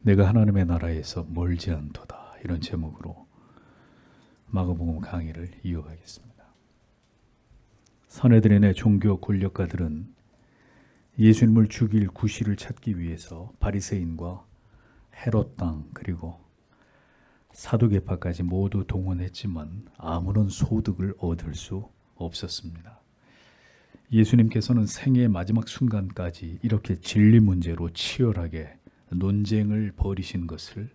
내가 하나님의 나라에서 멀지 않도다. 이런 제목으로 마가복음 강의를 이어가겠습니다. 사내들의 종교 권력가들은 예수님을 죽일 구실을 찾기 위해서 바리새인과 헤롯 당 그리고 사두개파까지 모두 동원했지만 아무런 소득을 얻을 수 없었습니다. 예수님께서는 생애의 마지막 순간까지 이렇게 진리 문제로 치열하게 논쟁을 벌이신 것을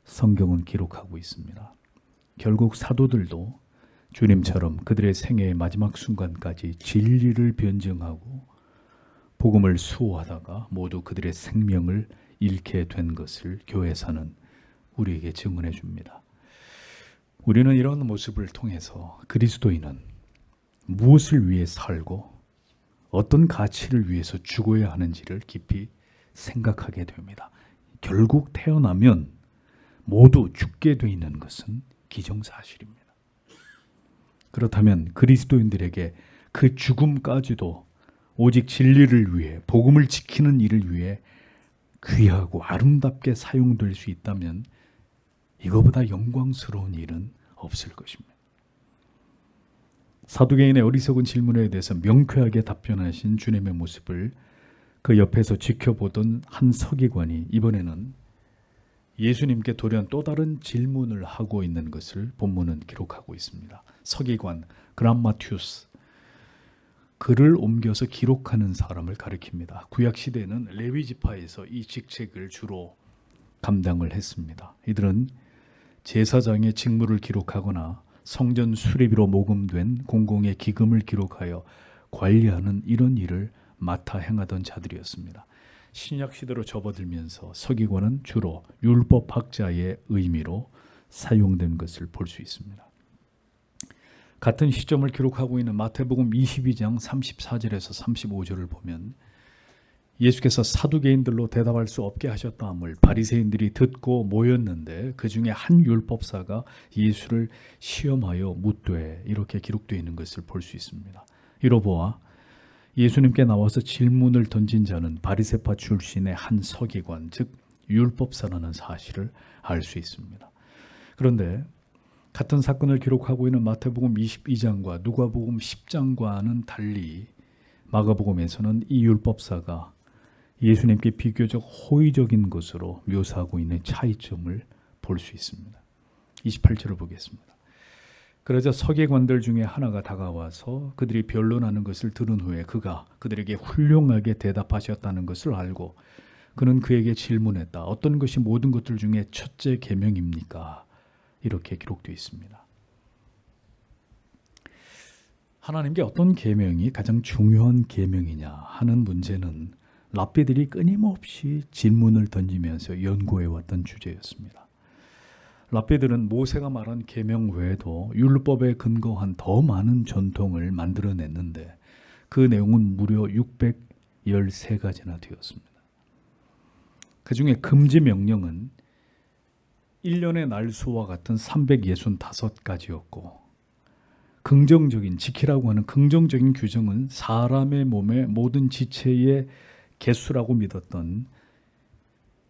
성경은 기록하고 있습니다. 결국 사도들도 주님처럼 그들의 생애의 마지막 순간까지 진리를 변증하고 복음을 수호하다가 모두 그들의 생명을 잃게 된 것을 교회사는 우리에게 증언해 줍니다. 우리는 이런 모습을 통해서 그리스도인은 무엇을 위해 살고 어떤 가치를 위해서 죽어야 하는지를 깊이 생각하게 됩니다. 결국 태어나면 모두 죽게 돼 있는 것은 기정사실입니다. 그렇다면 그리스도인들에게 그 죽음까지도 오직 진리를 위해 복음을 지키는 일을 위해 귀하고 아름답게 사용될 수 있다면 이거보다 영광스러운 일은 없을 것입니다. 사두개인의 어리석은 질문에 대해서 명쾌하게 답변하신 주님의 모습을 그 옆에서 지켜보던 한 서기관이 이번에는 예수님께 돌연 또 다른 질문을 하고 있는 것을 본문은 기록하고 있습니다. 서기관 그람마티우스, 글을 옮겨서 기록하는 사람을 가리킵니다. 구약 시대에는 레위 지파에서 이 직책을 주로 감당을 했습니다. 이들은 제사장의 직무를 기록하거나 성전 수리비로 모금된 공공의 기금을 기록하여 관리하는 이런 일을 맡아 행하던 자들이었습니다. 신약 시대로 접어들면서 서기관은 주로 율법학자의 의미로 사용된 것을 볼 수 있습니다. 같은 시점을 기록하고 있는 마태복음 22장 34절에서 35절을 보면 예수께서 사두개인들로 대답할 수 없게 하셨다함을 바리새인들이 듣고 모였는데 그 중에 한 율법사가 예수를 시험하여 묻되 이렇게 기록되어 있는 것을 볼 수 있습니다. 이로 보아 예수님께 나와서 질문을 던진 자는 바리새파 출신의 한 서기관, 즉 율법사라는 사실을 알 수 있습니다. 그런데 같은 사건을 기록하고 있는 마태복음 22장과 누가복음 10장과는 달리 마가복음에서는 이 율법사가 예수님께 비교적 호의적인 것으로 묘사하고 있는 차이점을 볼 수 있습니다. 28절을 보겠습니다. 그러자 서기관들 중에 하나가 다가와서 그들이 변론하는 것을 들은 후에 그가 그들에게 훌륭하게 대답하셨다는 것을 알고 그는 그에게 질문했다. 어떤 것이 모든 것들 중에 첫째 계명입니까? 이렇게 기록되어 있습니다. 하나님께 어떤 계명이 가장 중요한 계명이냐 하는 문제는 랍비들이 끊임없이 질문을 던지면서 연구해왔던 주제였습니다. 랍비들은 모세가 말한 계명 외에도 율법에 근거한 더 많은 전통을 만들어냈는데 그 내용은 무려 613가지나 되었습니다. 그 중에 금지 명령은 1년의 날수와 같은 365가지였고 긍정적인 지키라고 하는 긍정적인 규정은 사람의 몸의 모든 지체의 개수라고 믿었던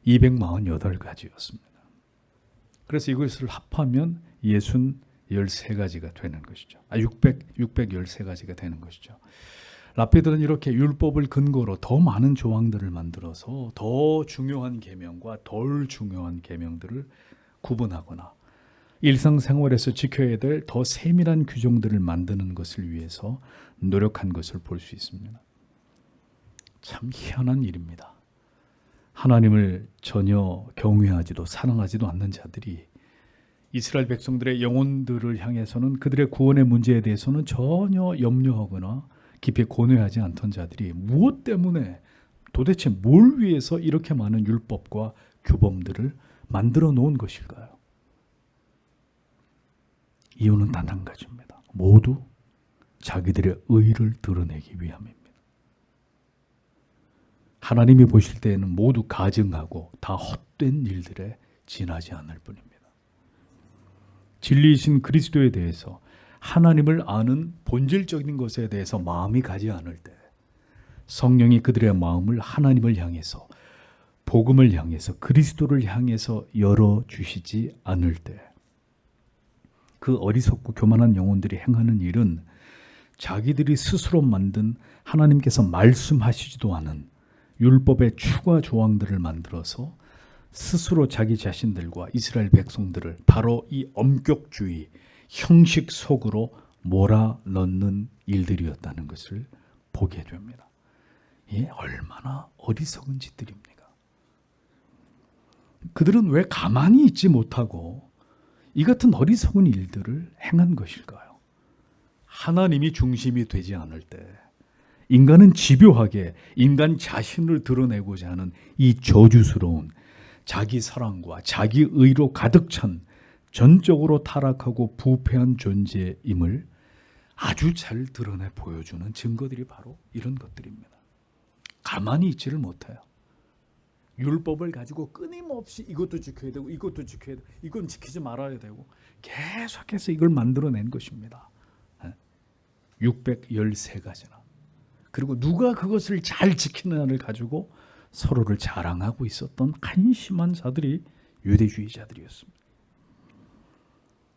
248가지였습니다. 그래서 이것을 합하면 613가지가 되는 것이죠. 613가지가 되는 것이죠. 랍비들은 이렇게 율법을 근거로 더 많은 조항들을 만들어서 더 중요한 계명과 덜 중요한 계명들을 구분하거나 일상생활에서 지켜야 될 더 세밀한 규정들을 만드는 것을 위해서 노력한 것을 볼 수 있습니다. 참 희한한 일입니다. 하나님을 전혀 경외하지도 사랑하지도 않는 자들이 이스라엘 백성들의 영혼들을 향해서는 그들의 구원의 문제에 대해서는 전혀 염려하거나 깊이 고뇌하지 않던 자들이 무엇 때문에 도대체 뭘 위해서 이렇게 많은 율법과 규범들을 만들어 놓은 것일까요? 이유는 단 한 가지입니다. 모두 자기들의 의를 드러내기 위함입니다. 하나님이 보실 때에는 모두 가증하고 다 헛된 일들에 지나지 않을 뿐입니다. 진리이신 그리스도에 대해서 하나님을 아는 본질적인 것에 대해서 마음이 가지 않을 때 성령이 그들의 마음을 하나님을 향해서 복음을 향해서 그리스도를 향해서 열어주시지 않을 때 그 어리석고 교만한 영혼들이 행하는 일은 자기들이 스스로 만든 하나님께서 말씀하시지도 않은 율법의 추가 조항들을 만들어서 스스로 자기 자신들과 이스라엘 백성들을 바로 이 엄격주의, 형식 속으로 몰아넣는 일들이었다는 것을 보게 됩니다. 이게 얼마나 어리석은 짓들입니까? 그들은 왜 가만히 있지 못하고 이 같은 어리석은 일들을 행한 것일까요? 하나님이 중심이 되지 않을 때 인간은 집요하게 인간 자신을 드러내고자 하는 이 저주스러운 자기 사랑과 자기 의로 가득 찬 전적으로 타락하고 부패한 존재임을 아주 잘 드러내 보여주는 증거들이 바로 이런 것들입니다. 가만히 있지를 못해요. 율법을 가지고 끊임없이 이것도 지켜야 되고 이것도 지켜야 되고 이건 지키지 말아야 되고 계속해서 이걸 만들어낸 것입니다. 613가지나. 그리고 누가 그것을 잘 지키느냐를 가지고 서로를 자랑하고 있었던 한심한 자들이 유대주의자들이었습니다.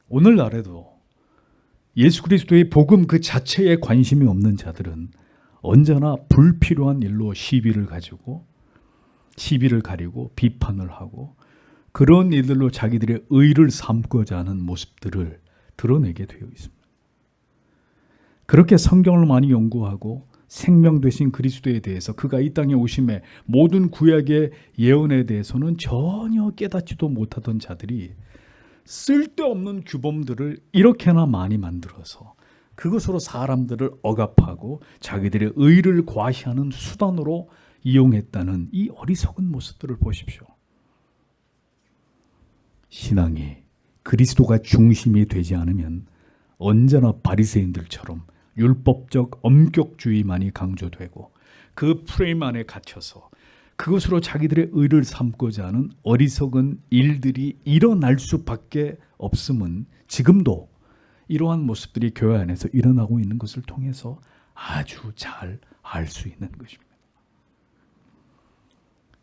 오늘날에도 예수 그리스도의 복음 그 자체에 관심이 없는 자들은 언제나 불필요한 일로 시비를 가리고 비판을 하고 그런 일들로 자기들의 의를 삼고자 하는 모습들을 드러내게 되어 있습니다. 그렇게 성경을 많이 연구하고 생명 되신 그리스도에 대해서 그가 이 땅에 오심에 모든 구약의 예언에 대해서는 전혀 깨닫지도 못하던 자들이 쓸데없는 규범들을 이렇게나 많이 만들어서 그것으로 사람들을 억압하고 자기들의 의를 과시하는 수단으로 이용했다는 이 어리석은 모습들을 보십시오. 신앙이 그리스도가 중심이 되지 않으면 언제나 바리새인들처럼 율법적 엄격주의만이 강조되고 그 프레임 안에 갇혀서 그것으로 자기들의 의를 삼고자 하는 어리석은 일들이 일어날 수밖에 없음은 지금도 이러한 모습들이 교회 안에서 일어나고 있는 것을 통해서 아주 잘 알 수 있는 것입니다.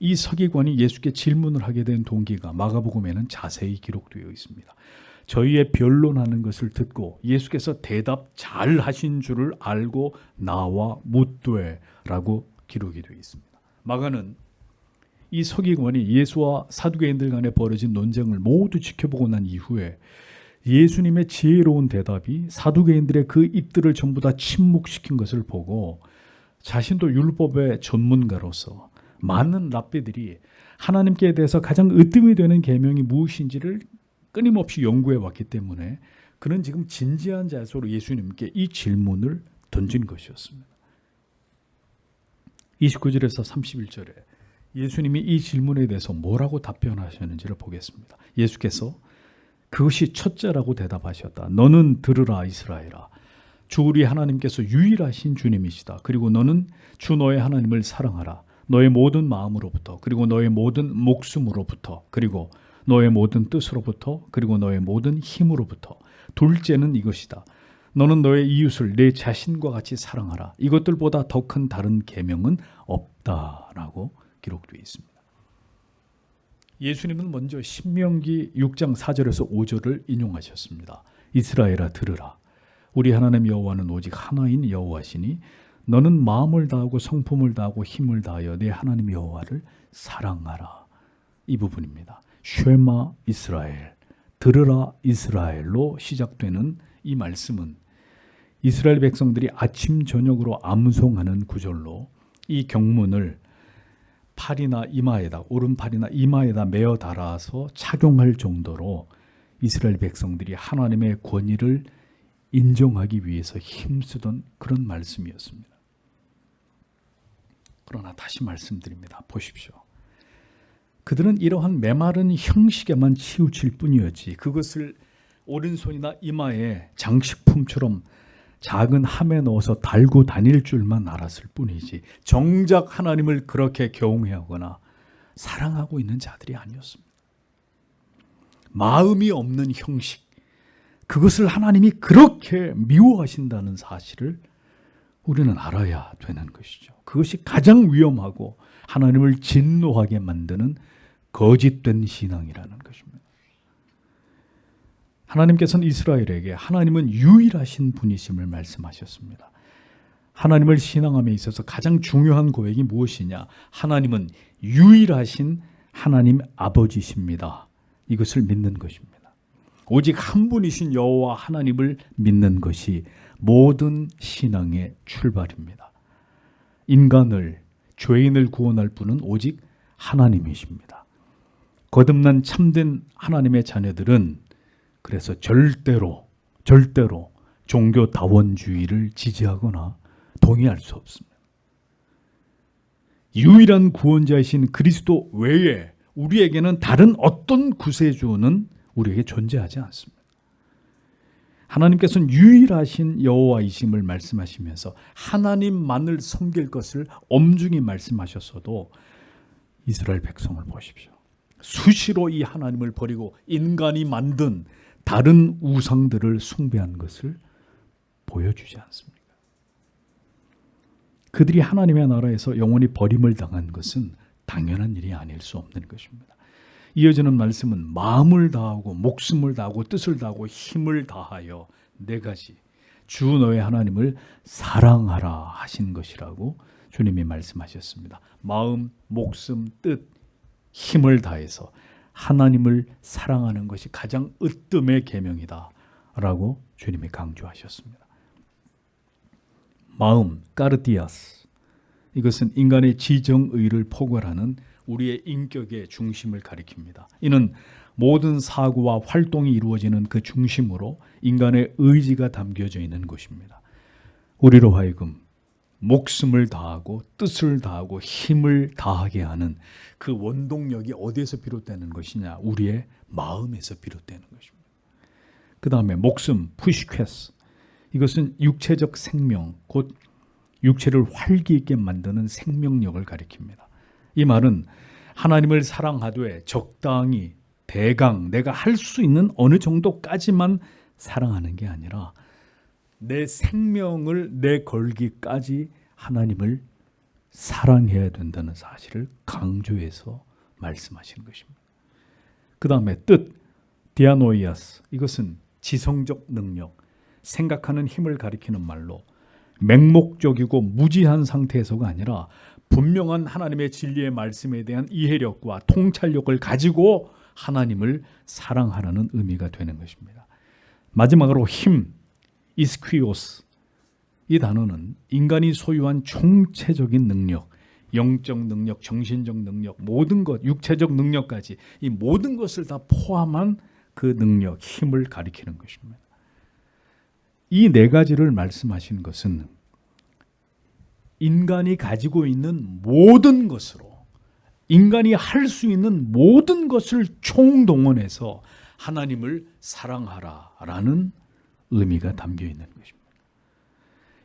이 서기관이 예수께 질문을 하게 된 동기가 마가복음에는 자세히 기록되어 있습니다. 저희의 변론하는 것을 듣고 예수께서 대답 잘 하신 줄을 알고 나와 묻되라고 기록이 되어 있습니다. 마가는 이 서기관이 예수와 사두개인들 간에 벌어진 논쟁을 모두 지켜보고 난 이후에 예수님의 지혜로운 대답이 사두개인들의 그 입들을 전부 다 침묵시킨 것을 보고 자신도 율법의 전문가로서 많은 랍비들이 하나님께 대해서 가장 으뜸이 되는 계명이 무엇인지를 끊임없이 연구해 왔기 때문에 그는 지금 진지한 자세로 예수님께 이 질문을 던진 것이었습니다. 29절에서 31절에 예수님이 이 질문에 대해서 뭐라고 답변하셨는지를 보겠습니다. 예수께서 그것이 첫째라고 대답하셨다. 너는 들으라 이스라엘아. 주 우리 하나님께서 유일하신 주님이시다. 그리고 너는 주 너의 하나님을 사랑하라. 너의 모든 마음으로부터 그리고 너의 모든 목숨으로부터 그리고 너의 모든 뜻으로부터 그리고 너의 모든 힘으로부터 둘째는 이것이다. 너는 너의 이웃을 내 자신과 같이 사랑하라. 이것들보다 더 큰 다른 계명은 없다라고 기록되어 있습니다. 예수님은 먼저 신명기 6장 4절에서 5절을 인용하셨습니다. 이스라엘아 들으라. 우리 하나님 여호와는 오직 하나인 여호와시니 너는 마음을 다하고 성품을 다하고 힘을 다하여 내 하나님 여호와를 사랑하라. 이 부분입니다. 쉐마 이스라엘, 들으라 이스라엘로 시작되는 이 말씀은 이스라엘 백성들이 아침 저녁으로 암송하는 구절로 이 경문을 팔이나 이마에다 오른팔이나 이마에다 메어 달아서 착용할 정도로 이스라엘 백성들이 하나님의 권위를 인정하기 위해서 힘쓰던 그런 말씀이었습니다. 그러나 다시 말씀드립니다. 보십시오. 그들은 이러한 메마른 형식에만 치우칠 뿐이었지 그것을 오른손이나 이마에 장식품처럼 작은 함에 넣어서 달고 다닐 줄만 알았을 뿐이지 정작 하나님을 그렇게 경외하거나 사랑하고 있는 자들이 아니었습니다. 마음이 없는 형식, 그것을 하나님이 그렇게 미워하신다는 사실을 우리는 알아야 되는 것이죠. 그것이 가장 위험하고 하나님을 진노하게 만드는 거짓된 신앙이라는 것입니다. 하나님께서는 이스라엘에게 하나님은 유일하신 분이심을 말씀하셨습니다. 하나님을 신앙함에 있어서 가장 중요한 고백이 무엇이냐? 하나님은 유일하신 하나님 아버지십니다. 이것을 믿는 것입니다. 오직 한 분이신 여호와 하나님을 믿는 것이 모든 신앙의 출발입니다. 인간을, 죄인을 구원할 분은 오직 하나님이십니다. 거듭난 참된 하나님의 자녀들은 그래서 절대로 종교다원주의를 지지하거나 동의할 수 없습니다. 유일한 구원자이신 그리스도 외에 우리에게는 다른 어떤 구세주는 우리에게 존재하지 않습니다. 하나님께서는 유일하신 여호와이심을 말씀하시면서 하나님만을 섬길 것을 엄중히 말씀하셨어도 이스라엘 백성을 보십시오. 수시로 이 하나님을 버리고 인간이 만든 다른 우상들을 숭배한 것을 보여주지 않습니까? 그들이 하나님의 나라에서 영원히 버림을 당한 것은 당연한 일이 아닐 수 없는 것입니다. 이어지는 말씀은 마음을 다하고 목숨을 다하고 뜻을 다하고 힘을 다하여 네 가지 주 너의 하나님을 사랑하라 하신 것이라고 주님이 말씀하셨습니다. 마음, 목숨, 뜻, 힘을 다해서 하나님을 사랑하는 것이 가장 으뜸의 계명이다 라고 주님이 강조하셨습니다. 마음, 까르디아스, 이것은 인간의 지정의를 포괄하는 우리의 인격의 중심을 가리킵니다. 이는 모든 사고와 활동이 이루어지는 그 중심으로 인간의 의지가 담겨져 있는 곳입니다. 우리로 하여금 목숨을 다하고 뜻을 다하고 힘을 다하게 하는 그 원동력이 어디에서 비롯되는 것이냐? 우리의 마음에서 비롯되는 것입니다. 그 다음에 목숨, 푸시퀘스, 이것은 육체적 생명, 곧 육체를 활기 있게 만드는 생명력을 가리킵니다. 이 말은 하나님을 사랑하되 적당히 대강 내가 할 수 있는 어느 정도까지만 사랑하는 게 아니라 내 생명을 내걸기까지 하나님을 사랑해야 된다는 사실을 강조해서 말씀하시는 것입니다. 그 다음에 뜻, 디아노이아스, 이것은 지성적 능력, 생각하는 힘을 가리키는 말로 맹목적이고 무지한 상태에서가 아니라 분명한 하나님의 진리의 말씀에 대한 이해력과 통찰력을 가지고 하나님을 사랑하라는 의미가 되는 것입니다. 마지막으로 힘, 이스퀴오스, 이 단어는 인간이 소유한 총체적인 능력, 영적 능력, 정신적 능력, 모든 것, 육체적 능력까지 이 모든 것을 다 포함한 그 능력, 힘을 가리키는 것입니다. 이 네 가지를 말씀하신 것은 인간이 가지고 있는 모든 것으로 인간이 할 수 있는 모든 것을 총동원해서 하나님을 사랑하라라는 의미가 담겨 있는 것입니다.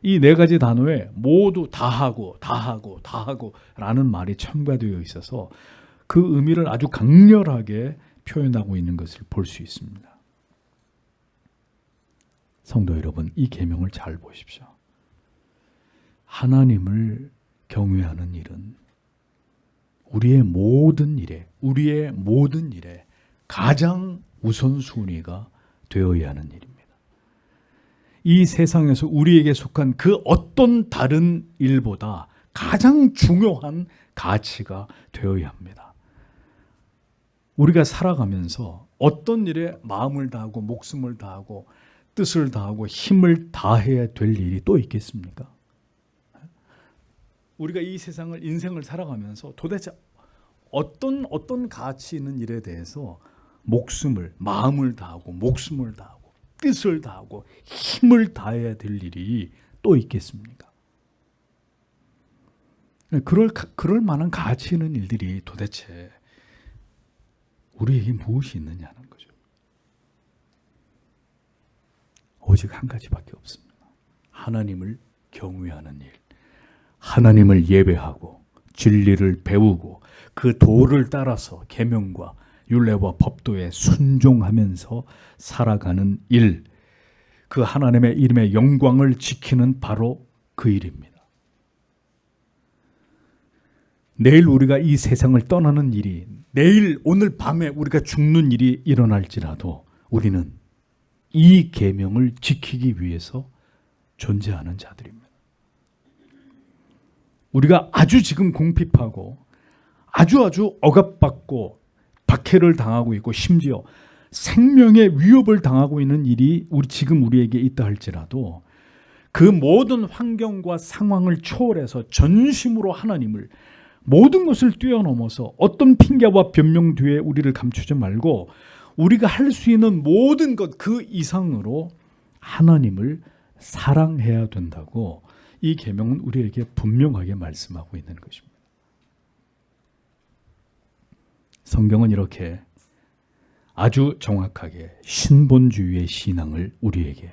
이 네 가지 단어에 모두 다하고 라는 말이 첨가되어 있어서 그 의미를 아주 강렬하게 표현하고 있는 것을 볼 수 있습니다. 성도 여러분, 이 계명을 잘 보십시오. 하나님을 경외하는 일은 우리의 모든 일에 가장 우선순위가 되어야 하는 일입니다. 이 세상에서 우리에게 속한 그 어떤 다른 일보다 가장 중요한 가치가 되어야 합니다. 우리가 살아가면서 어떤 일에 마음을 다하고 목숨을 다하고 뜻을 다하고 힘을 다해야 될 일이 또 있겠습니까? 우리가 이 세상을 인생을 살아가면서 도대체 어떤 가치 있는 일에 대해서 목숨을 마음을 다하고 목숨을 다하고 뜻을 다하고 힘을 다해야 될 일이 또 있겠습니까? 그럴 만한 가치 있는 일들이 도대체 우리에게 무엇이 있느냐는 거죠. 오직 한 가지밖에 없습니다. 하나님을 경외하는 일, 하나님을 예배하고 진리를 배우고 그 도를 따라서 계명과 율례와 법도에 순종하면서 살아가는 일, 그 하나님의 이름의 영광을 지키는 바로 그 일입니다. 내일 우리가 이 세상을 떠나는 일이, 내일 오늘 밤에 우리가 죽는 일이 일어날지라도 우리는 이 계명을 지키기 위해서 존재하는 자들입니다. 우리가 아주 지금 궁핍하고 아주 억압받고 박해를 당하고 있고 심지어 생명의 위협을 당하고 있는 일이 지금 우리에게 있다 할지라도 그 모든 환경과 상황을 초월해서 전심으로 하나님을, 모든 것을 뛰어넘어서 어떤 핑계와 변명 뒤에 우리를 감추지 말고 우리가 할 수 있는 모든 것 그 이상으로 하나님을 사랑해야 된다고 이 계명은 우리에게 분명하게 말씀하고 있는 것입니다. 성경은 이렇게 아주 정확하게 신본주의의 신앙을 우리에게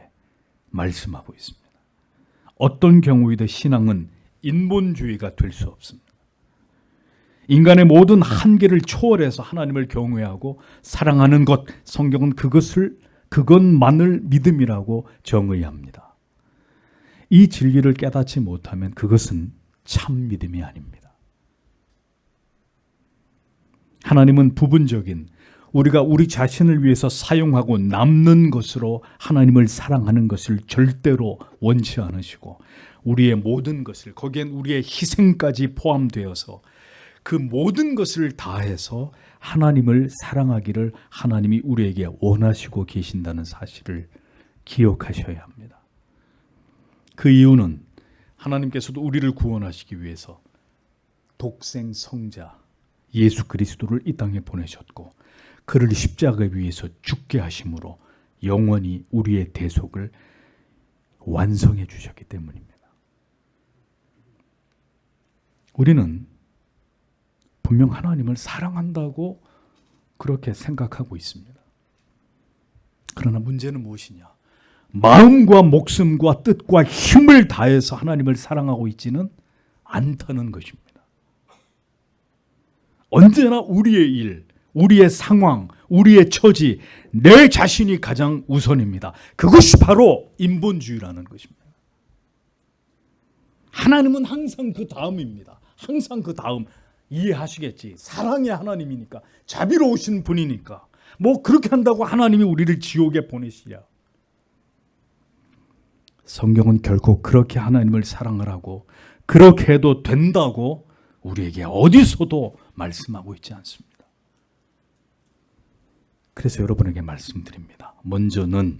말씀하고 있습니다. 어떤 경우에도 신앙은 인본주의가 될 수 없습니다. 인간의 모든 한계를 초월해서 하나님을 경외하고 사랑하는 것, 성경은 그것만을 믿음이라고 정의합니다. 이 진리를 깨닫지 못하면 그것은 참 믿음이 아닙니다. 하나님은 부분적인, 우리가 우리 자신을 위해서 사용하고 남는 것으로 하나님을 사랑하는 것을 절대로 원치 않으시고 우리의 모든 것을, 거기엔 우리의 희생까지 포함되어서 그 모든 것을 다해서 하나님을 사랑하기를 하나님이 우리에게 원하시고 계신다는 사실을 기억하셔야 합니다. 그 이유는 하나님께서도 우리를 구원하시기 위해서 독생 성자 예수 그리스도를 이 땅에 보내셨고 그를 십자가 위에서 죽게 하심으로 영원히 우리의 대속을 완성해 주셨기 때문입니다. 우리는 분명 하나님을 사랑한다고 그렇게 생각하고 있습니다. 그러나 문제는 무엇이냐? 마음과 목숨과 뜻과 힘을 다해서 하나님을 사랑하고 있지는 않다는 것입니다. 언제나 우리의 일, 우리의 상황, 우리의 처지, 내 자신이 가장 우선입니다. 그것이 바로 인본주의라는 것입니다. 하나님은 항상 그 다음입니다. 항상 그 다음. 이해하시겠지. 사랑의 하나님이니까, 자비로우신 분이니까 뭐 그렇게 한다고 하나님이 우리를 지옥에 보내시랴. 성경은 결코 그렇게 하나님을 사랑하라고, 그렇게 해도 된다고 우리에게 어디서도 말씀하고 있지 않습니다. 그래서 여러분에게 말씀드립니다. 먼저는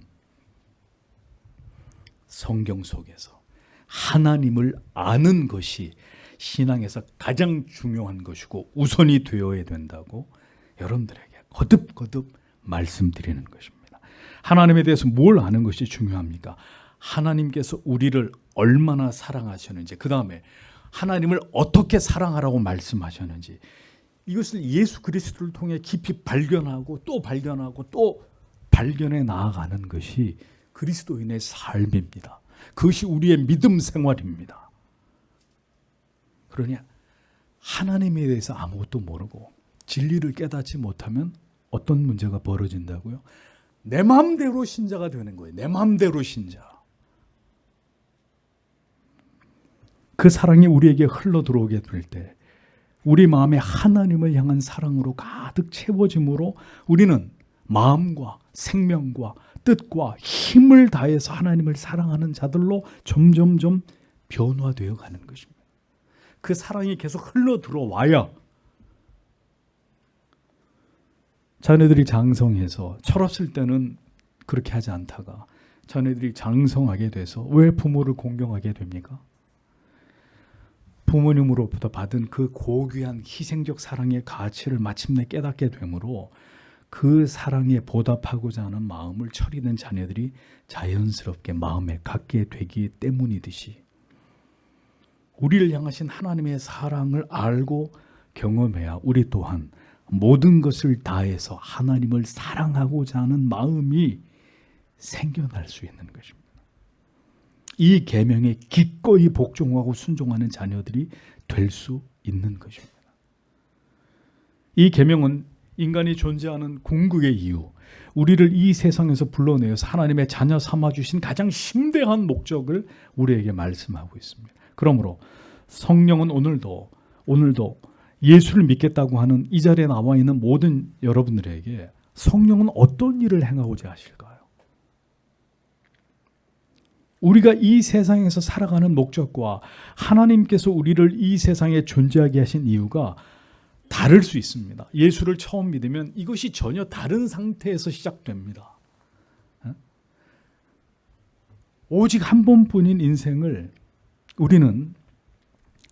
성경 속에서 하나님을 아는 것이 신앙에서 가장 중요한 것이고 우선이 되어야 된다고 여러분들에게 거듭거듭 말씀드리는 것입니다. 하나님에 대해서 뭘 아는 것이 중요합니까? 하나님께서 우리를 얼마나 사랑하셨는지, 그 다음에 하나님을 어떻게 사랑하라고 말씀하셨는지, 이것을 예수 그리스도를 통해 깊이 발견하고 또 발견하고 또 발견해 나아가는 것이 그리스도인의 삶입니다. 그것이 우리의 믿음 생활입니다. 그러냐, 하나님에 대해서 아무것도 모르고 진리를 깨닫지 못하면 어떤 문제가 벌어진다고요? 내 마음대로 신자가 되는 거예요. 내 마음대로 신자. 그 사랑이 우리에게 흘러 들어오게 될 때 우리 마음에 하나님을 향한 사랑으로 가득 채워짐으로 우리는 마음과 생명과 뜻과 힘을 다해서 하나님을 사랑하는 자들로 점점점 변화되어 가는 것입니다. 그 사랑이 계속 흘러 들어와야 자녀들이 장성해서 철없을 때는 그렇게 하지 않다가 자녀들이 장성하게 돼서 왜 부모를 공경하게 됩니까? 부모님으로부터 받은 그 고귀한 희생적 사랑의 가치를 마침내 깨닫게 되므로 그 사랑에 보답하고자 하는 마음을 처리된 자녀들이 자연스럽게 마음에 갖게 되기 때문이듯이 우리를 향하신 하나님의 사랑을 알고 경험해야 우리 또한 모든 것을 다해서 하나님을 사랑하고자 하는 마음이 생겨날 수 있는 것입니다. 이 계명에 기꺼이 복종하고 순종하는 자녀들이 될 수 있는 것입니다. 이 계명은 인간이 존재하는 궁극의 이유, 우리를 이 세상에서 불러내어서 하나님의 자녀 삼아주신 가장 심대한 목적을 우리에게 말씀하고 있습니다. 그러므로 성령은 오늘도 예수를 믿겠다고 하는 이 자리에 나와 있는 모든 여러분들에게 성령은 어떤 일을 행하고자 하실까요? 우리가 이 세상에서 살아가는 목적과 하나님께서 우리를 이 세상에 존재하게 하신 이유가 다를 수 있습니다. 예수를 처음 믿으면 이것이 전혀 다른 상태에서 시작됩니다. 오직 한 번뿐인 인생을 우리는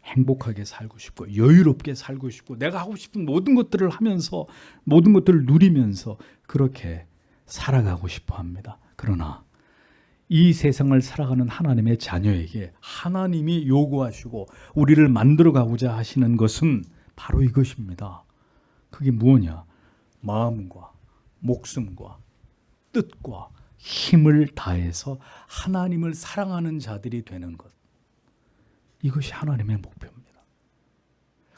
행복하게 살고 싶고 여유롭게 살고 싶고 내가 하고 싶은 모든 것들을 하면서 모든 것들을 누리면서 그렇게 살아가고 싶어 합니다. 그러나 이 세상을 살아가는 하나님의 자녀에게 하나님이 요구하시고 우리를 만들어가고자 하시는 것은 바로 이것입니다. 그게 무엇이냐? 마음과 목숨과 뜻과 힘을 다해서 하나님을 사랑하는 자들이 되는 것. 이것이 하나님의 목표입니다.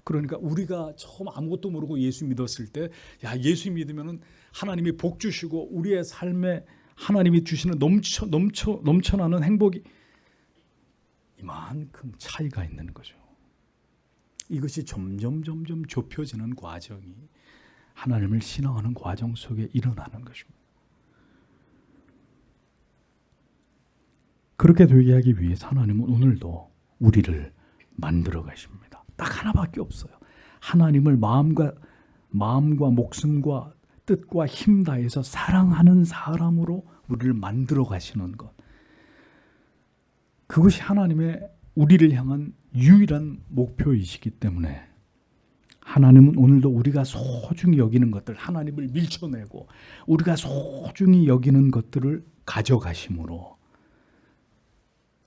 그러니까 우리가 처음 아무것도 모르고 예수 믿었을 때, 야, 예수 믿으면 하나님이 복 주시고 우리의 삶에 하나님이 주시는 넘쳐나는 행복이 이만큼 차이가 있는 거죠. 이것이 점점 좁혀지는 과정이 하나님을 신앙하는 과정 속에 일어나는 것입니다. 그렇게 되게 하기 위해서 하나님은 오늘도 우리를 만들어 가십니다. 딱 하나밖에 없어요. 하나님을 마음과 목숨과 뜻과 힘 다해서 사랑하는 사람으로 우리를 만들어 가시는 것. 그것이 하나님의 우리를 향한 유일한 목표이시기 때문에 하나님은 오늘도 우리가 소중히 여기는 것들, 하나님을 밀쳐내고 우리가 소중히 여기는 것들을 가져가심으로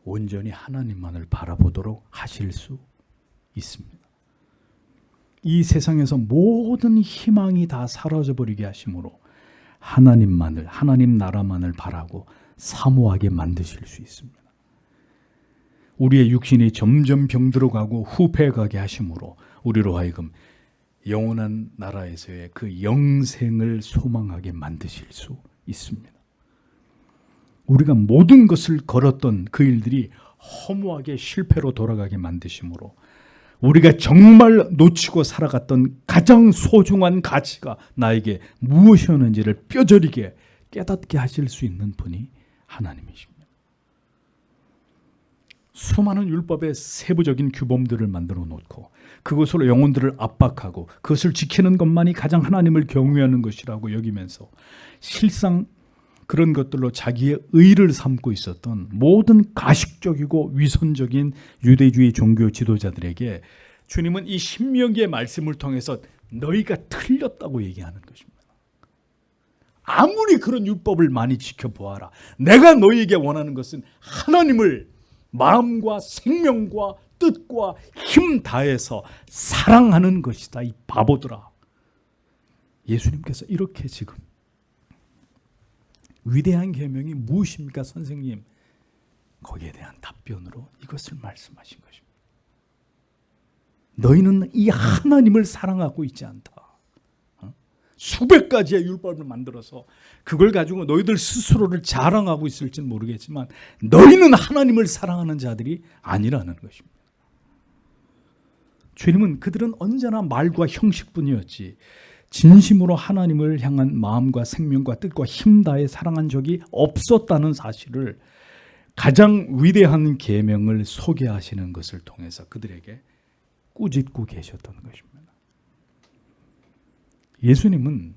온전히 하나님만을 바라보도록 하실 수 있습니다. 이 세상에서 모든 희망이 다 사라져버리게 하심으로 하나님만을, 하나님 나라만을 바라고 사모하게 만드실 수 있습니다. 우리의 육신이 점점 병들어가고 후패가게 하심으로 우리로 하여금 영원한 나라에서의 그 영생을 소망하게 만드실 수 있습니다. 우리가 모든 것을 걸었던 그 일들이 허무하게 실패로 돌아가게 만드심으로 우리가 정말 놓치고 살아갔던 가장 소중한 가치가 나에게 무엇이었는지를 뼈저리게 깨닫게 하실 수 있는 분이 하나님이십니다. 수많은 율법의 세부적인 규범들을 만들어 놓고 그것으로 영혼들을 압박하고 그것을 지키는 것만이 가장 하나님을 경외하는 것이라고 여기면서 실상 그런 것들로 자기의 의를 삼고 있었던 모든 가식적이고 위선적인 유대주의 종교 지도자들에게 주님은 이 신명기의 말씀을 통해서 너희가 틀렸다고 얘기하는 것입니다. 아무리 그런 율법을 많이 지켜보아라. 내가 너희에게 원하는 것은 하나님을 마음과 생명과 뜻과 힘 다해서 사랑하는 것이다. 이 바보들아. 예수님께서 이렇게 지금 위대한 계명이 무엇입니까, 선생님? 거기에 대한 답변으로 이것을 말씀하신 것입니다. 너희는 이 하나님을 사랑하고 있지 않다. 수백 가지의 율법을 만들어서 그걸 가지고 너희들 스스로를 자랑하고 있을지는 모르겠지만 너희는 하나님을 사랑하는 자들이 아니라는 것입니다. 주님은 그들은 언제나 말과 형식뿐이었지 진심으로 하나님을 향한 마음과 생명과 뜻과 힘 다해 사랑한 적이 없었다는 사실을 가장 위대한 계명을 소개하시는 것을 통해서 그들에게 꾸짖고 계셨던 것입니다. 예수님은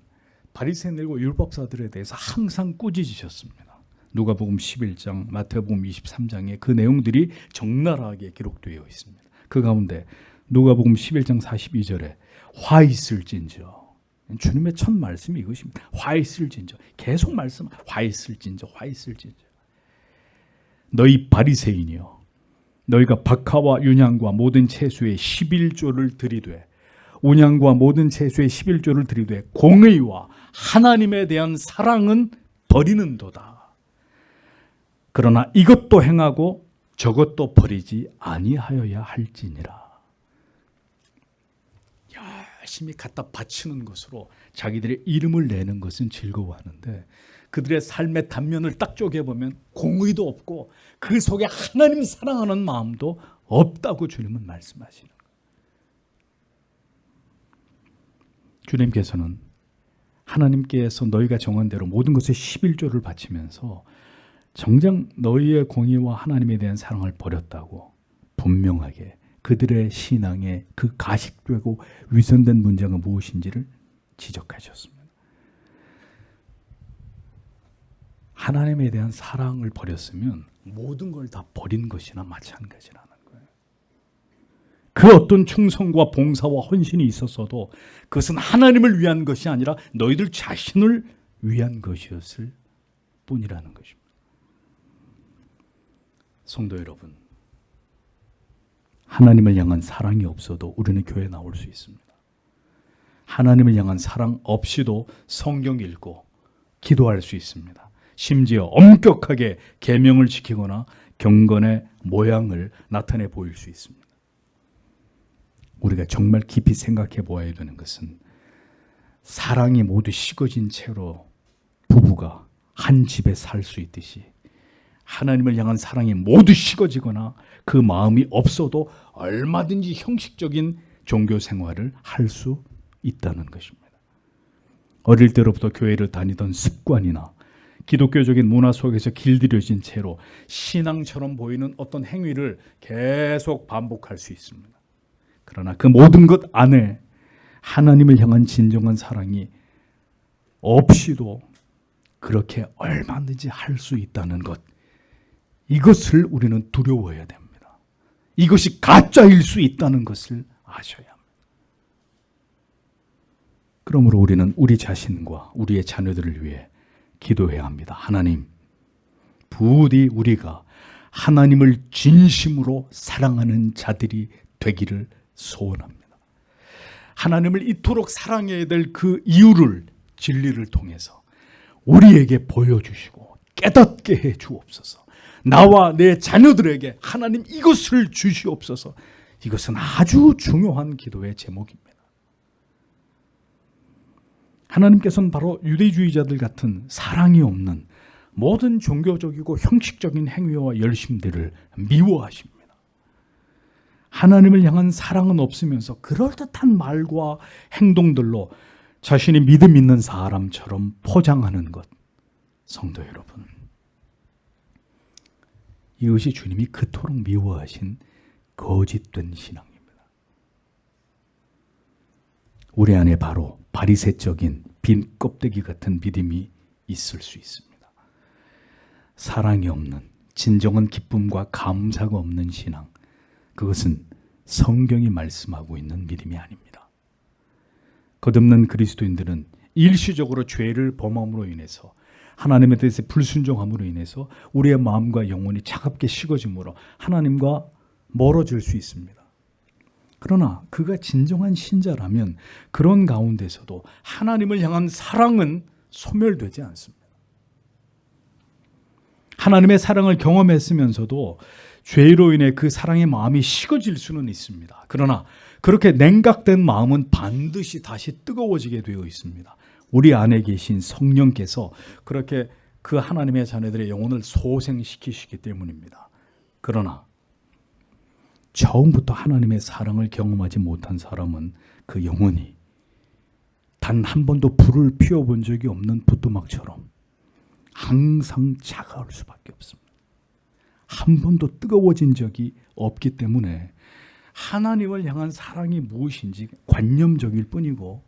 바리새인들과 율법사들에 대해서 항상 꾸짖으셨습니다. 누가복음 11장, 마태복음 23장에 그 내용들이 적나라하게 기록되어 있습니다. 그 가운데 누가복음 11장 42절에 화 있을진저, 주님의 첫 말씀이 이것입니다. 화 있을진저, 계속 말씀, 화 있을진저, 화 있을진저. 너희 바리새인이여, 너희가 박하와 윤향과 모든 채소의 11조를 들이되 온양과 모든 채소의 11조를 들이되 공의와 하나님에 대한 사랑은 버리는도다. 그러나 이것도 행하고 저것도 버리지 아니하여야 할지니라. 열심히 갖다 바치는 것으로 자기들의 이름을 내는 것은 즐거워하는데 그들의 삶의 단면을 딱 쪼개보면 공의도 없고 그 속에 하나님 사랑하는 마음도 없다고 주님은 말씀하시는 거예요. 주님께서는 하나님께서 너희가 정한 대로 모든 것에 11조를 바치면서 정작 너희의 공의와 하나님에 대한 사랑을 버렸다고 분명하게 그들의 신앙의 그 가식되고 위선된 문제가 무엇인지를 지적하셨습니다. 하나님에 대한 사랑을 버렸으면 모든 걸 다 버린 것이나 마찬가지라는 거예요. 그 어떤 충성과 봉사와 헌신이 있었어도 그것은 하나님을 위한 것이 아니라 너희들 자신을 위한 것이었을 뿐이라는 것입니다. 성도 여러분, 하나님을 향한 사랑이 없어도 우리는 교회에 나올 수 있습니다. 하나님을 향한 사랑 없이도 성경 읽고 기도할 수 있습니다. 심지어 엄격하게 계명을 지키거나 경건의 모양을 나타내 보일 수 있습니다. 우리가 정말 깊이 생각해 보아야 되는 것은 사랑이 모두 식어진 채로 부부가 한 집에 살 수 있듯이 하나님을 향한 사랑이 모두 식어지거나 그 마음이 없어도 얼마든지 형식적인 종교 생활을 할 수 있다는 것입니다. 어릴 때로부터 교회를 다니던 습관이나 기독교적인 문화 속에서 길들여진 채로 신앙처럼 보이는 어떤 행위를 계속 반복할 수 있습니다. 그러나 그 모든 것 안에 하나님을 향한 진정한 사랑이 없이도 그렇게 얼마든지 할 수 있다는 것, 이것을 우리는 두려워해야 됩니다. 이것이 가짜일 수 있다는 것을 아셔야 합니다. 그러므로 우리는 우리 자신과 우리의 자녀들을 위해 기도해야 합니다. 하나님, 부디 우리가 하나님을 진심으로 사랑하는 자들이 되기를 소원합니다. 하나님을 이토록 사랑해야 될 그 이유를 진리를 통해서 우리에게 보여주시고 깨닫게 해 주옵소서. 나와 내 자녀들에게 하나님 이것을 주시옵소서. 이것은 아주 중요한 기도의 제목입니다. 하나님께서는 바로 유대주의자들 같은 사랑이 없는 모든 종교적이고 형식적인 행위와 열심들을 미워하십니다. 하나님을 향한 사랑은 없으면서 그럴듯한 말과 행동들로 자신이 믿음 있는 사람처럼 포장하는 것, 성도 여러분, 이것이 주님이 그토록 미워하신 거짓된 신앙입니다. 우리 안에 바로 바리새적인 빈 껍데기 같은 믿음이 있을 수 있습니다. 사랑이 없는, 진정한 기쁨과 감사가 없는 신앙, 그것은 성경이 말씀하고 있는 믿음이 아닙니다. 거듭난 그리스도인들은 일시적으로 죄를 범함으로 인해서, 하나님에 대해서 불순종함으로 인해서 우리의 마음과 영혼이 차갑게 식어짐으로 하나님과 멀어질 수 있습니다. 그러나 그가 진정한 신자라면 그런 가운데서도 하나님을 향한 사랑은 소멸되지 않습니다. 하나님의 사랑을 경험했으면서도 죄로 인해 그 사랑의 마음이 식어질 수는 있습니다. 그러나 그렇게 냉각된 마음은 반드시 다시 뜨거워지게 되어 있습니다. 우리 안에 계신 성령께서 그렇게 그 하나님의 자녀들의 영혼을 소생시키시기 때문입니다. 그러나 처음부터 하나님의 사랑을 경험하지 못한 사람은 그 영혼이 단 한 번도 불을 피워본 적이 없는 부뚜막처럼 항상 차가울 수밖에 없습니다. 한 번도 뜨거워진 적이 없기 때문에 하나님을 향한 사랑이 무엇인지 관념적일 뿐이고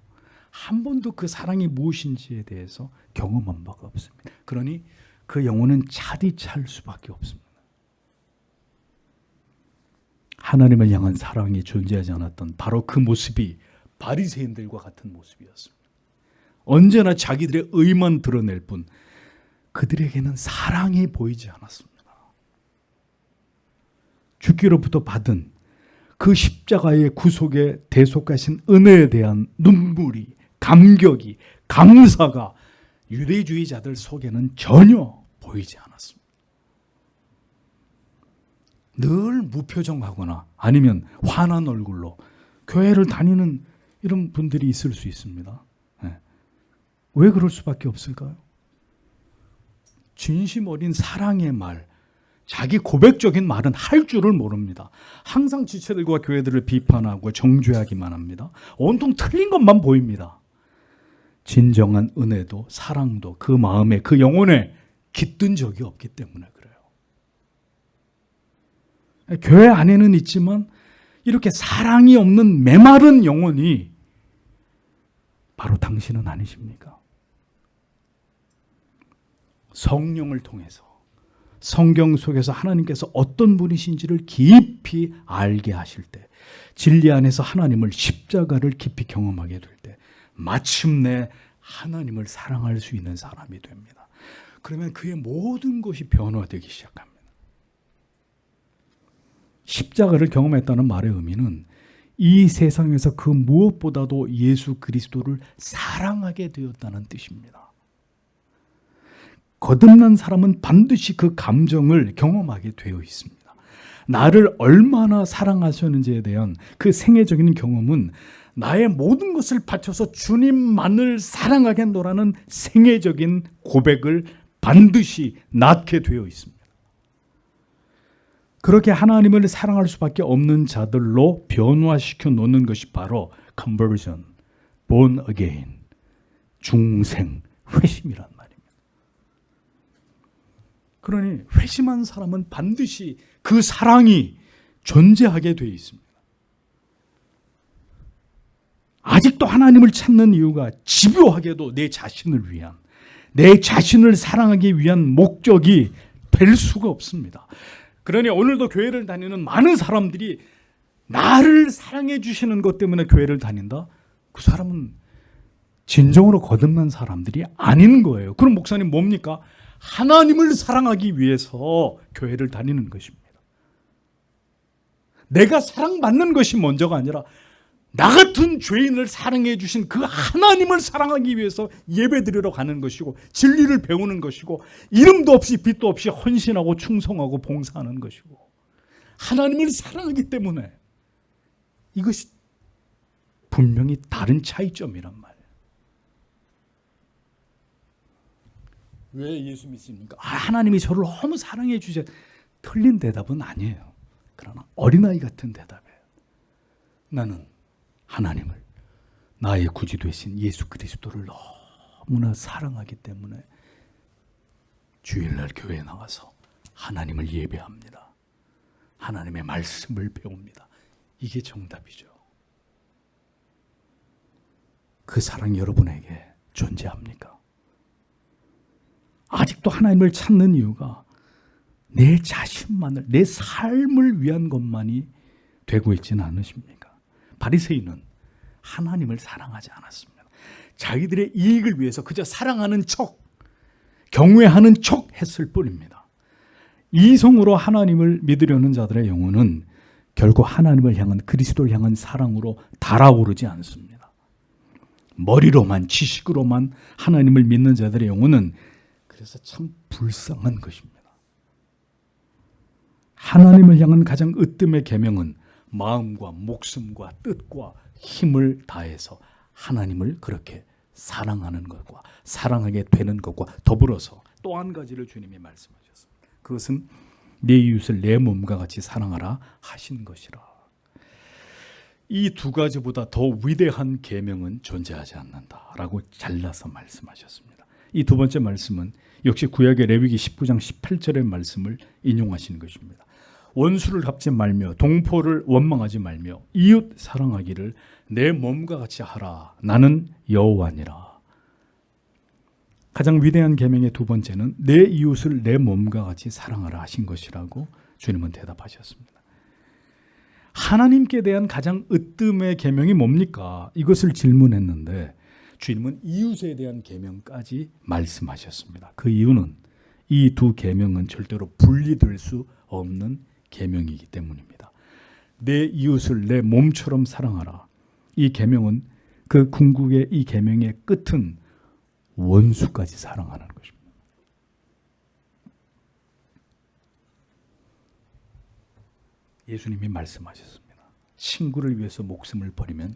한 번도 그 사랑이 무엇인지에 대해서 경험한 바가 없습니다. 그러니 그 영혼은 차디 찰 수밖에 없습니다. 하나님을 향한 사랑이 존재하지 않았던 바로 그 모습이 바리새인들과 같은 모습이었습니다. 언제나 자기들의 의만 드러낼 뿐 그들에게는 사랑이 보이지 않았습니다. 주께로부터 받은 그 십자가의 구속에 대속하신 은혜에 대한 눈물이, 감격이, 감사가 유대주의자들 속에는 전혀 보이지 않았습니다. 늘 무표정하거나 아니면 환한 얼굴로 교회를 다니는 이런 분들이 있을 수 있습니다. 네. 왜 그럴 수밖에 없을까요? 진심 어린 사랑의 말, 자기 고백적인 말은 할 줄을 모릅니다. 항상 지체들과 교회들을 비판하고 정죄하기만 합니다. 온통 틀린 것만 보입니다. 진정한 은혜도 사랑도 그 마음에 그 영혼에 깃든 적이 없기 때문에 그래요. 교회 안에는 있지만 이렇게 사랑이 없는 메마른 영혼이 바로 당신은 아니십니까? 성령을 통해서 성경 속에서 하나님께서 어떤 분이신지를 깊이 알게 하실 때, 진리 안에서 하나님을, 십자가를 깊이 경험하게 될 때 마침내 하나님을 사랑할 수 있는 사람이 됩니다. 그러면 그의 모든 것이 변화되기 시작합니다. 십자가를 경험했다는 말의 의미는 이 세상에서 그 무엇보다도 예수 그리스도를 사랑하게 되었다는 뜻입니다. 거듭난 사람은 반드시 그 감정을 경험하게 되어 있습니다. 나를 얼마나 사랑하셨는지에 대한 그 생애적인 경험은 나의 모든 것을 바쳐서 주님만을 사랑하겠노라는 생애적인 고백을 반드시 낳게 되어 있습니다. 그렇게 하나님을 사랑할 수밖에 없는 자들로 변화시켜 놓는 것이 바로 conversion, born again, 중생, 회심이란 말입니다. 그러니 회심한 사람은 반드시 그 사랑이 존재하게 되어 있습니다. 아직도 하나님을 찾는 이유가 집요하게도 내 자신을 위한, 내 자신을 사랑하기 위한 목적이 될 수가 없습니다. 그러니 오늘도 교회를 다니는 많은 사람들이 나를 사랑해 주시는 것 때문에 교회를 다닌다? 그 사람은 진정으로 거듭난 사람들이 아닌 거예요. 그럼 목사님 뭡니까? 하나님을 사랑하기 위해서 교회를 다니는 것입니다. 내가 사랑받는 것이 먼저가 아니라 나 같은 죄인을 사랑해 주신 그 하나님을 사랑하기 위해서 예배드리러 가는 것이고 진리를 배우는 것이고 이름도 없이 빛도 없이 헌신하고 충성하고 봉사하는 것이고 하나님을 사랑하기 때문에 이것이 분명히 다른 차이점이란 말이에요. 왜 예수 믿습니까? 하나님이 저를 너무 사랑해 주셔. 틀린 대답은 아니에요. 그러나 어린아이 같은 대답이에요. 나는 하나님을, 나의 구주 되신 예수 그리스도를 너무나 사랑하기 때문에 주일날 교회에 나가서 하나님을 예배합니다. 하나님의 말씀을 배웁니다. 이게 정답이죠. 그 사랑 여러분에게 존재합니까? 아직도 하나님을 찾는 이유가 내 자신만을, 내 삶을 위한 것만이 되고 있지는 않으십니까? 바리새인은 하나님을 사랑하지 않았습니다. 자기들의 이익을 위해서 그저 사랑하는 척, 경외하는 척 했을 뿐입니다. 이성으로 하나님을 믿으려는 자들의 영혼은 결국 하나님을 향한, 그리스도를 향한 사랑으로 달아오르지 않습니다. 머리로만, 지식으로만 하나님을 믿는 자들의 영혼은 그래서 참 불쌍한 것입니다. 하나님을 향한 가장 으뜸의 계명은 마음과 목숨과 뜻과 힘을 다해서 하나님을 그렇게 사랑하는 것과 사랑하게 되는 것과 더불어서 또 한 가지를 주님이 말씀하셨습니다. 그것은 내 이웃을 내 몸과 같이 사랑하라 하신 것이라. 이 두 가지보다 더 위대한 계명은 존재하지 않는다라고 잘라서 말씀하셨습니다. 이 두 번째 말씀은 역시 구약의 레위기 19장 18절의 말씀을 인용하신 것입니다. 원수를 갚지 말며 동포를 원망하지 말며 이웃 사랑하기를 내 몸과 같이 하라. 나는 여호와니라. 가장 위대한 계명의 두 번째는 내 이웃을 내 몸과 같이 사랑하라 하신 것이라고 주님은 대답하셨습니다. 하나님께 대한 가장 으뜸의 계명이 뭡니까? 이것을 질문했는데 주님은 이웃에 대한 계명까지 말씀하셨습니다. 그 이유는 이 두 계명은 절대로 분리될 수 없는 계명이기 때문입니다. 내 이웃을 내 몸처럼 사랑하라. 이 계명은 그 궁극의 이 계명의 끝은 원수까지 사랑하는 것입니다. 예수님이 말씀하셨습니다. 친구를 위해서 목숨을 버리면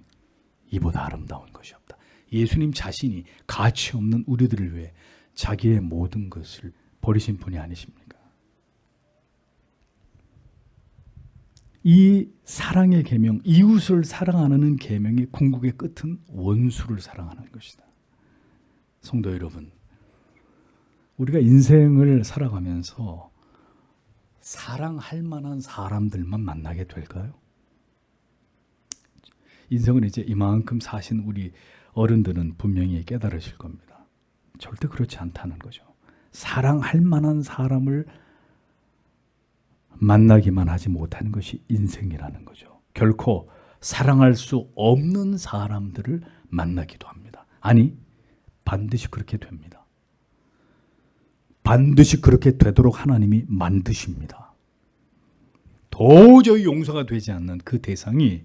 이보다 아름다운 것이 없다. 예수님 자신이 가치 없는 우리들을 위해 자기의 모든 것을 버리신 분이 아니십니까? 이 사랑의 계명, 이웃을 사랑하는 계명의 궁극의 끝은 원수를 사랑하는 것이다. 성도 여러분, 우리가 인생을 살아가면서 사랑할 만한 사람들만 만나게 될까요? 인생을 이제 이만큼 사신 우리 어른들은 분명히 깨달으실 겁니다. 절대 그렇지 않다는 거죠. 사랑할 만한 사람을 만나기만 하지 못하는 것이 인생이라는 거죠. 결코 사랑할 수 없는 사람들을 만나기도 합니다. 아니, 반드시 그렇게 됩니다. 반드시 그렇게 되도록 하나님이 만드십니다. 도저히 용서가 되지 않는 그 대상이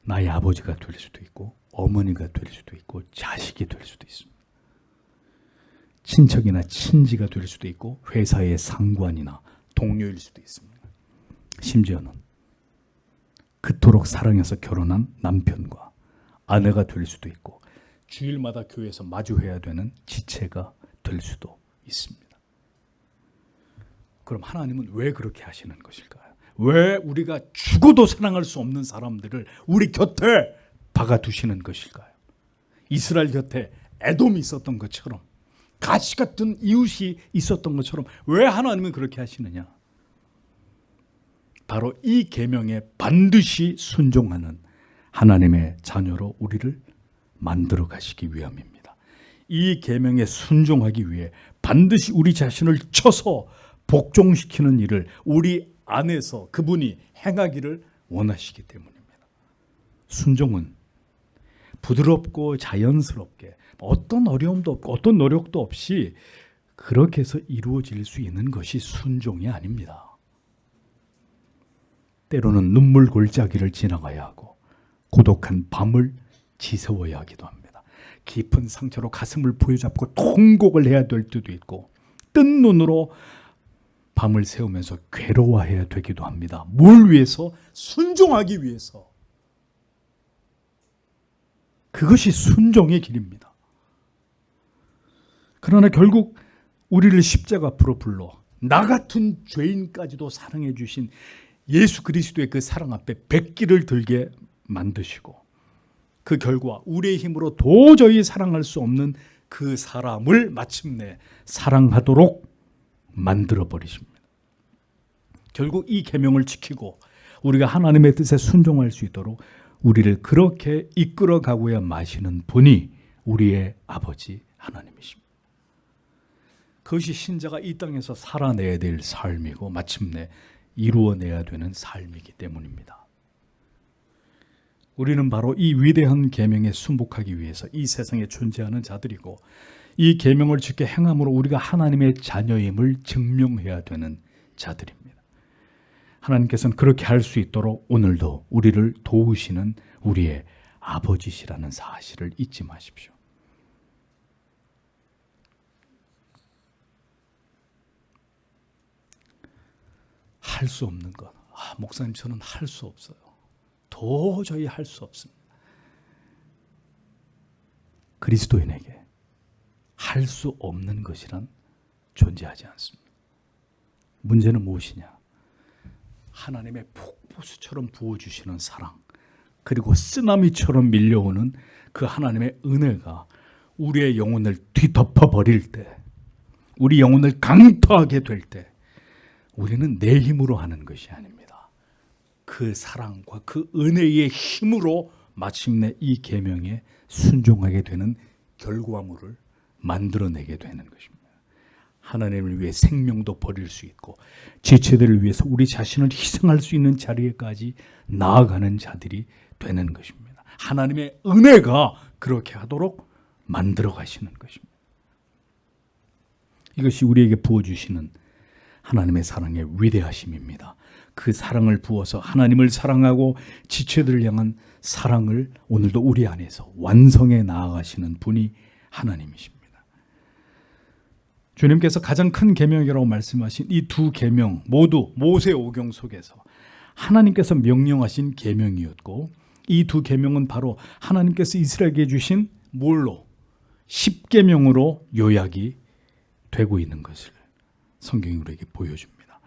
나의 아버지가 될 수도 있고 어머니가 될 수도 있고 자식이 될 수도 있습니다. 친척이나 친지가 될 수도 있고 회사의 상관이나 동료일 수도 있습니다. 심지어는 그토록 사랑해서 결혼한 남편과 아내가 될 수도 있고 주일마다 교회에서 마주해야 되는 지체가 될 수도 있습니다. 그럼 하나님은 왜 그렇게 하시는 것일까요? 왜 우리가 죽어도 사랑할 수 없는 사람들을 우리 곁에 박아두시는 것일까요? 이스라엘 곁에 에돔이 있었던 것처럼 가시 같은 이웃이 있었던 것처럼 왜 하나님은 그렇게 하시느냐? 바로 이 계명에 반드시 순종하는 하나님의 자녀로 우리를 만들어 가시기 위함입니다. 이 계명에 순종하기 위해 반드시 우리 자신을 쳐서 복종시키는 일을 우리 안에서 그분이 행하기를 원하시기 때문입니다. 순종은 부드럽고 자연스럽게 어떤 어려움도 없고 어떤 노력도 없이 그렇게 해서 이루어질 수 있는 것이 순종이 아닙니다. 때로는 눈물 골짜기를 지나가야 하고 고독한 밤을 지새워야 하기도 합니다. 깊은 상처로 가슴을 부여잡고 통곡을 해야 될 때도 있고 뜬 눈으로 밤을 새우면서 괴로워해야 되기도 합니다. 뭘 위해서? 순종하기 위해서. 그것이 순종의 길입니다. 그러나 결국 우리를 십자가 앞으로 불러 나 같은 죄인까지도 사랑해 주신 예수 그리스도의 그 사랑 앞에 백기를 들게 만드시고 그 결과 우리의 힘으로 도저히 사랑할 수 없는 그 사람을 마침내 사랑하도록 만들어 버리십니다. 결국 이 계명을 지키고 우리가 하나님의 뜻에 순종할 수 있도록 우리를 그렇게 이끌어 가고야 마시는 분이 우리의 아버지 하나님이십니다. 그것이 신자가 이 땅에서 살아내야 될 삶이고 마침내 이루어내야 되는 삶이기 때문입니다. 우리는 바로 이 위대한 계명에 순복하기 위해서 이 세상에 존재하는 자들이고 이 계명을 지켜 행함으로 우리가 하나님의 자녀임을 증명해야 되는 자들입니다. 하나님께서는 그렇게 할 수 있도록 오늘도 우리를 도우시는 우리의 아버지시라는 사실을 잊지 마십시오. 할 수 없는 것. 목사님 저는 할 수 없어요. 도저히 할 수 없습니다. 그리스도인에게 할 수 없는 것이란 존재하지 않습니다. 문제는 무엇이냐? 하나님의 폭포수처럼 부어주시는 사랑, 그리고 쓰나미처럼 밀려오는 그 하나님의 은혜가 우리의 영혼을 뒤덮어버릴 때, 우리 영혼을 강토하게 될 때 우리는 내 힘으로 하는 것이 아닙니다. 그 사랑과 그 은혜의 힘으로 마침내 이 계명에 순종하게 되는 결과물을 만들어내게 되는 것입니다. 하나님을 위해 생명도 버릴 수 있고 지체들을 위해서 우리 자신을 희생할 수 있는 자리에까지 나아가는 자들이 되는 것입니다. 하나님의 은혜가 그렇게 하도록 만들어 가시는 것입니다. 이것이 우리에게 부어주시는 하나님의 사랑의 위대하심입니다. 그 사랑을 부어서 하나님을 사랑하고 지체들을 향한 사랑을 오늘도 우리 안에서 완성해 나아가시는 분이 하나님이십니다. 주님께서 가장 큰 계명이라고 말씀하신 이 두 계명 모두 모세오경 속에서 하나님께서 명령하신 계명이었고 이 두 계명은 바로 하나님께서 이스라엘에게 주신 뭘로? 십계명으로 요약이 되고 있는 것을 성경이 우리에게 보여줍니다.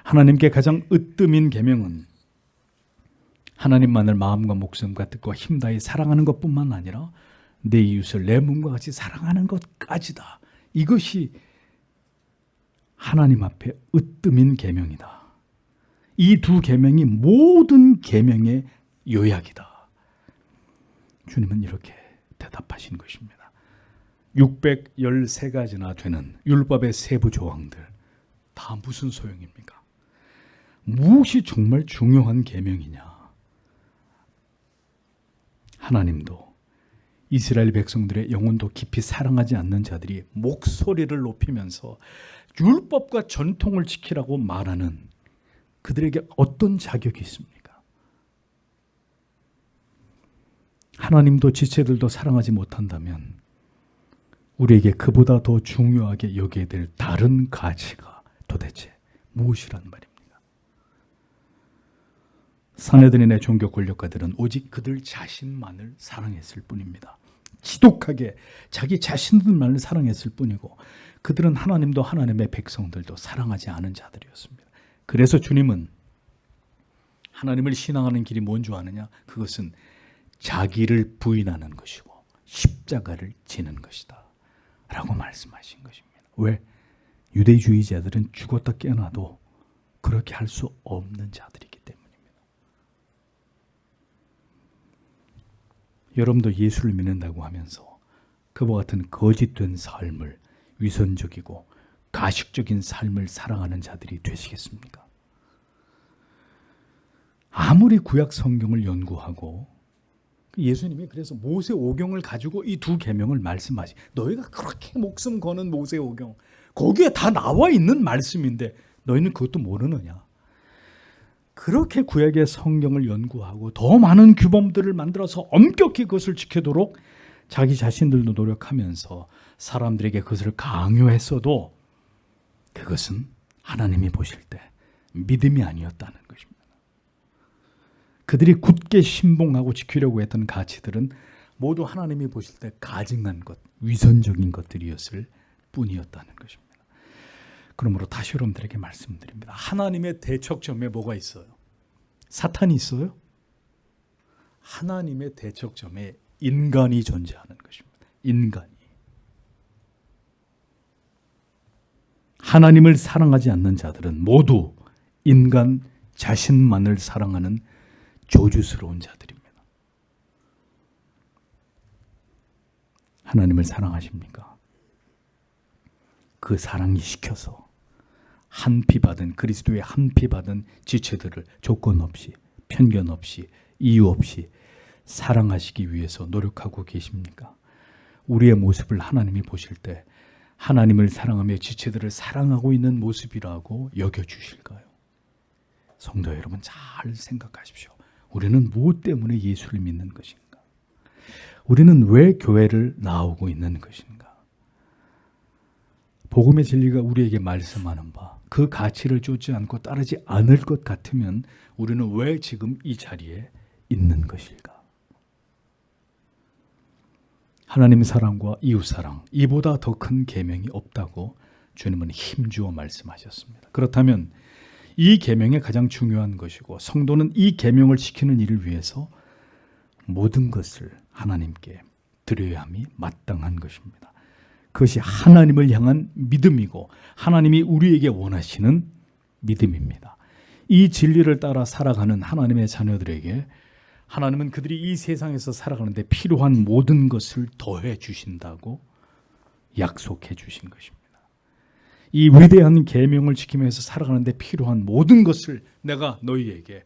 하나님께 가장 으뜸인 계명은 하나님만을 마음과 목숨과 뜻과 힘 다해 사랑하는 것뿐만 아니라 내 이웃을 내 몸과 같이 사랑하는 것까지다. 이것이 하나님 앞에 으뜸인 계명이다. 이 두 계명이 모든 계명의 요약이다. 주님은 이렇게 대답하신 것입니다. 613가지나 되는 율법의 세부 조항들 다 무슨 소용입니까? 무엇이 정말 중요한 계명이냐? 하나님도 이스라엘 백성들의 영혼도 깊이 사랑하지 않는 자들이 목소리를 높이면서 율법과 전통을 지키라고 말하는 그들에게 어떤 자격이 있습니까? 하나님도 지체들도 사랑하지 못한다면 우리에게 그보다 더 중요하게 여겨야 될 다른 가치가 도대체 무엇이란 말입니까? 사내들인의 종교 권력가들은 오직 그들 자신만을 사랑했을 뿐입니다. 지독하게 자기 자신들만을 사랑했을 뿐이고 그들은 하나님도 하나님의 백성들도 사랑하지 않은 자들이었습니다. 그래서 주님은 하나님을 신앙하는 길이 뭔 줄 아느냐? 그것은 자기를 부인하는 것이고 십자가를 지는 것이다 라고 말씀하신 것입니다. 왜? 유대주의자들은 죽었다 깨어나도 그렇게 할 수 없는 자들이기 때문입니다. 여러분도 예수를 믿는다고 하면서 그와 같은 거짓된 삶을, 위선적이고 가식적인 삶을 살아가는 자들이 되시겠습니까? 아무리 구약 성경을 연구하고 예수님이 그래서 모세 오경을 가지고 이 두 계명을 말씀하시. 너희가 그렇게 목숨 거는 모세 오경 거기에 다 나와 있는 말씀인데 너희는 그것도 모르느냐? 그렇게 구약의 성경을 연구하고 더 많은 규범들을 만들어서 엄격히 그것을 지키도록 자기 자신들도 노력하면서 사람들에게 그것을 강요했어도 그것은 하나님이 보실 때 믿음이 아니었다는 것입니다. 그들이 굳게 신봉하고 지키려고 했던 가치들은 모두 하나님이 보실 때 가증한 것, 위선적인 것들이었을 뿐이었다는 것입니다. 그러므로 다시 여러분들에게 말씀드립니다. 하나님의 대척점에 뭐가 있어요? 사탄이 있어요? 하나님의 대척점에 인간이 존재하는 것입니다. 인간이. 하나님을 사랑하지 않는 자들은 모두 인간 자신만을 사랑하는 저주스러운 자들입니다. 하나님을 사랑하십니까? 그 사랑이 시켜서 한피받은 그리스도의 한피받은 지체들을 조건 없이 편견 없이 이유 없이 사랑하시기 위해서 노력하고 계십니까? 우리의 모습을 하나님이 보실 때 하나님을 사랑하며 지체들을 사랑하고 있는 모습이라고 여겨주실까요? 성도 여러분 잘 생각하십시오. 우리는 무엇 때문에 예수를 믿는 것인가? 우리는 왜 교회를 나오고 있는 것인가? 복음의 진리가 우리에게 말씀하는 바, 그 가치를 쫓지 않고 따르지 않을 것 같으면 우리는 왜 지금 이 자리에 있는 것일까? 하나님 사랑과 이웃 사랑, 이보다 더 큰 계명이 없다고 주님은 힘주어 말씀하셨습니다. 그렇다면 이 계명이 가장 중요한 것이고 성도는 이 계명을 지키는 일을 위해서 모든 것을 하나님께 드려야 함이 마땅한 것입니다. 그것이 하나님을 향한 믿음이고 하나님이 우리에게 원하시는 믿음입니다. 이 진리를 따라 살아가는 하나님의 자녀들에게 하나님은 그들이 이 세상에서 살아가는데 필요한 모든 것을 더해 주신다고 약속해 주신 것입니다. 이 위대한 계명을 지키면서 살아가는데 필요한 모든 것을 내가 너희에게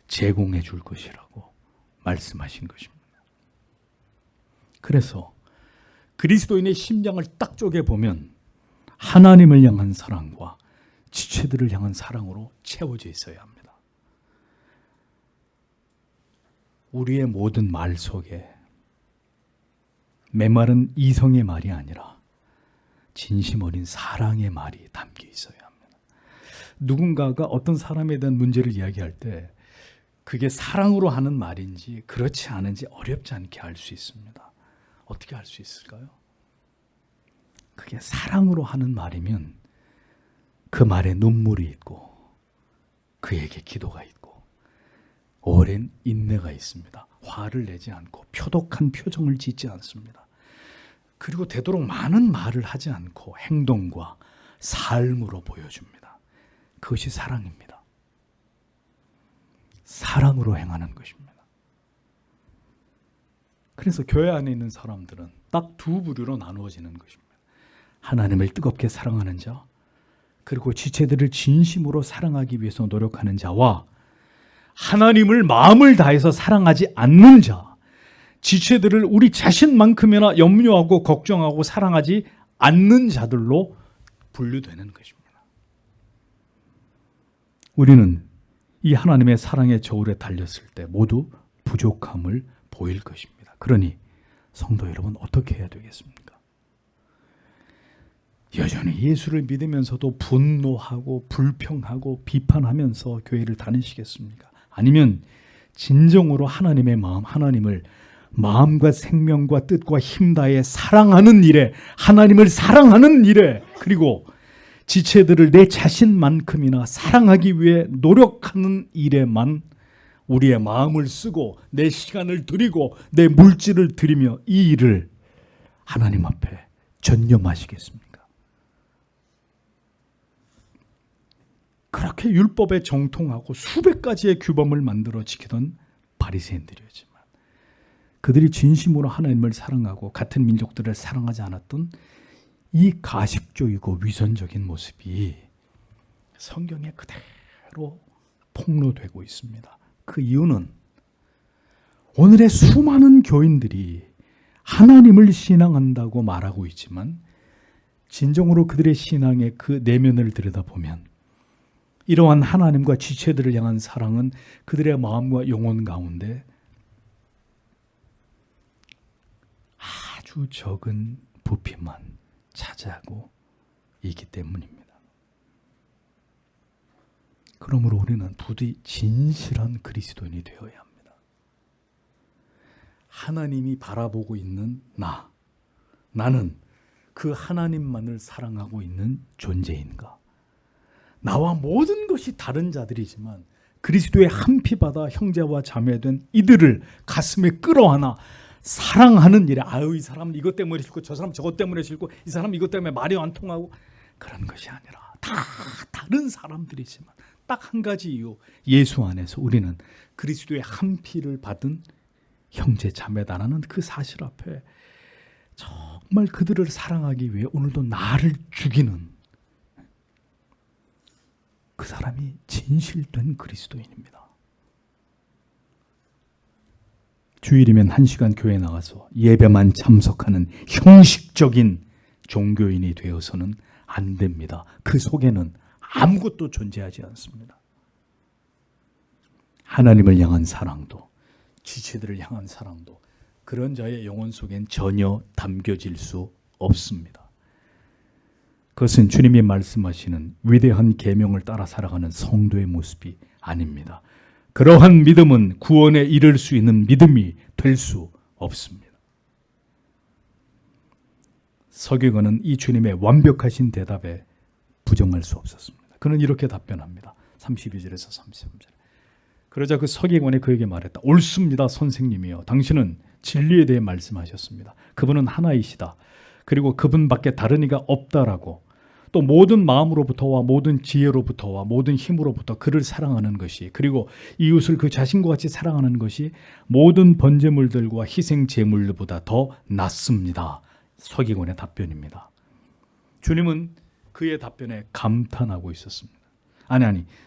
제공해 줄 것이라고 말씀하신 것입니다. 그래서 그리스도인의 심장을 딱 쪼개보면 하나님을 향한 사랑과 지체들을 향한 사랑으로 채워져 있어야 합니다. 우리의 모든 말 속에 메마른 이성의 말이 아니라 진심 어린 사랑의 말이 담겨 있어야 합니다. 누군가가 어떤 사람에 대한 문제를 이야기할 때 그게 사랑으로 하는 말인지 그렇지 않은지 어렵지 않게 알 수 있습니다. 어떻게 알 수 있을까요? 그게 사랑으로 하는 말이면 그 말에 눈물이 있고 그에게 기도가 있고 오랜 인내가 있습니다. 화를 내지 않고 표독한 표정을 짓지 않습니다. 그리고 되도록 많은 말을 하지 않고 행동과 삶으로 보여줍니다. 그것이 사랑입니다. 사랑으로 행하는 것입니다. 그래서 교회 안에 있는 사람들은 딱 두 부류로 나누어지는 것입니다. 하나님을 뜨겁게 사랑하는 자, 그리고 지체들을 진심으로 사랑하기 위해서 노력하는 자와 하나님을 마음을 다해서 사랑하지 않는 자, 지체들을 우리 자신만큼이나 염려하고 걱정하고 사랑하지 않는 자들로 분류되는 것입니다. 우리는 이 하나님의 사랑의 저울에 달렸을 때 모두 부족함을 보일 것입니다. 그러니 성도 여러분, 어떻게 해야 되겠습니까? 여전히 예수를 믿으면서도 분노하고 불평하고 비판하면서 교회를 다니시겠습니까? 아니면 진정으로 하나님의 마음, 하나님을 마음과 생명과 뜻과 힘 다해 사랑하는 일에, 하나님을 사랑하는 일에, 그리고 지체들을 내 자신만큼이나 사랑하기 위해 노력하는 일에만 우리의 마음을 쓰고 내 시간을 드리고 내 물질을 드리며 이 일을 하나님 앞에 전념하시겠습니까? 그렇게 율법에 정통하고 수백 가지의 규범을 만들어 지키던 바리새인들이었지만 그들이 진심으로 하나님을 사랑하고 같은 민족들을 사랑하지 않았던 이 가식적이고 위선적인 모습이 성경에 그대로 폭로되고 있습니다. 그 이유는 오늘의 수많은 교인들이 하나님을 신앙한다고 말하고 있지만 진정으로 그들의 신앙의 그 내면을 들여다보면 이러한 하나님과 지체들을 향한 사랑은 그들의 마음과 영혼 가운데 아주 적은 부피만 차지하고 있기 때문입니다. 그러므로 우리는 부디 진실한 그리스도인이 되어야 합니다. 하나님이 바라보고 있는 나는 그 하나님만을 사랑하고 있는 존재인가? 나와 모든 것이 다른 자들이지만 그리스도의 한 피 받아 형제와 자매된 이들을 가슴에 끌어안아 사랑하는 일에, 아유 이 사람은 이것 때문에 싫고 저 사람 저것 때문에 싫고 이 사람 이것 때문에 말이 안 통하고 그런 것이 아니라 다 다른 사람들이지만 딱 한 가지 이유, 예수 안에서 우리는 그리스도의 한 피를 받은 형제 자매다라는 그 사실 앞에 정말 그들을 사랑하기 위해 오늘도 나를 죽이는 그 사람이 진실된 그리스도인입니다. 주일이면 1시간 교회에 나가서 예배만 참석하는 형식적인 종교인이 되어서는 안 됩니다. 그 속에는 아무것도 존재하지 않습니다. 하나님을 향한 사랑도, 지체들을 향한 사랑도 그런 자의 영혼 속엔 전혀 담겨질 수 없습니다. 그것은 주님이 말씀하시는 위대한 계명을 따라 살아가는 성도의 모습이 아닙니다. 그러한 믿음은 구원에 이를 수 있는 믿음이 될 수 없습니다. 서기관은 이 주님의 완벽하신 대답에 부정할 수 없었습니다. 그는 이렇게 답변합니다. 32절에서 33절. 그러자 그 서기관이 그에게 말했다. 옳습니다, 선생님이여. 당신은 진리에 대해 말씀하셨습니다. 그분은 하나이시다. 그리고 그분밖에 다른 이가 없다라고, 또 모든 마음으로부터와 모든 지혜로부터와 모든 힘으로부터 그를 사랑하는 것이, 그리고 이웃을 그 자신과 같이 사랑하는 것이 모든 번제물들과 희생 제물보다 더 낫습니다. 서기관의 답변입니다. 주님은 그의 답변에 감탄하고 있었습니다.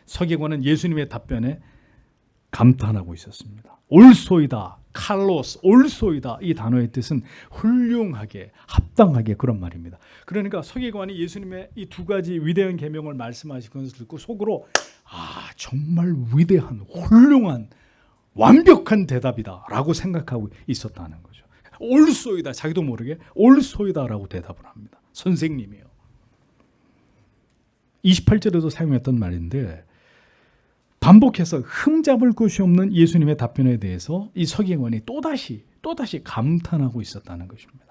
서기관은 예수님의 답변에 감탄하고 있었습니다. 옳소이다, 칼로스, 옳소이다. 이 단어의 뜻은 훌륭하게, 합당하게, 그런 말입니다. 그러니까 서기관이 예수님의 이 두 가지 위대한 계명을 말씀하신 것을 듣고 속으로 정말 위대한, 훌륭한, 완벽한 대답이다 라고 생각하고 있었다는 거죠. 옳소이다, 자기도 모르게 옳소이다 라고 대답을 합니다. 선생님이요. 28절에도 사용했던 말인데 반복해서 흠잡을 곳이 없는 예수님의 답변에 대해서 이 서기관이 또다시 감탄하고 있었다는 것입니다.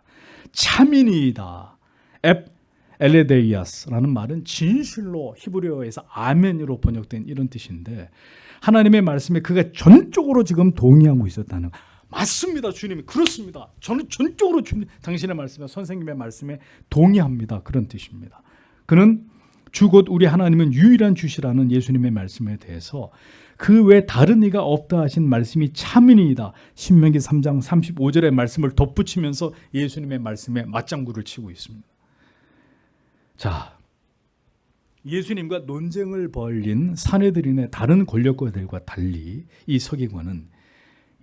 참인이다. 엘레데이아스라는 말은 진실로 히브리어에서 아멘으로 번역된 이런 뜻인데, 하나님의 말씀에 그가 전적으로 지금 동의하고 있었다는 것. 맞습니다, 주님이. 그렇습니다. 저는 전적으로 당신의 말씀에, 선생님의 말씀에 동의합니다. 그런 뜻입니다. 그는 주곧 우리 하나님은 유일한 주시라는 예수님의 말씀에 대해서 그 외 다른 이가 없다 하신 말씀이 참인이다. 신명기 3장 35절의 말씀을 덧붙이면서 예수님의 말씀에 맞장구를 치고 있습니다. 자, 예수님과 논쟁을 벌인 산헤드린의 다른 권력가들과 달리 이 서기관은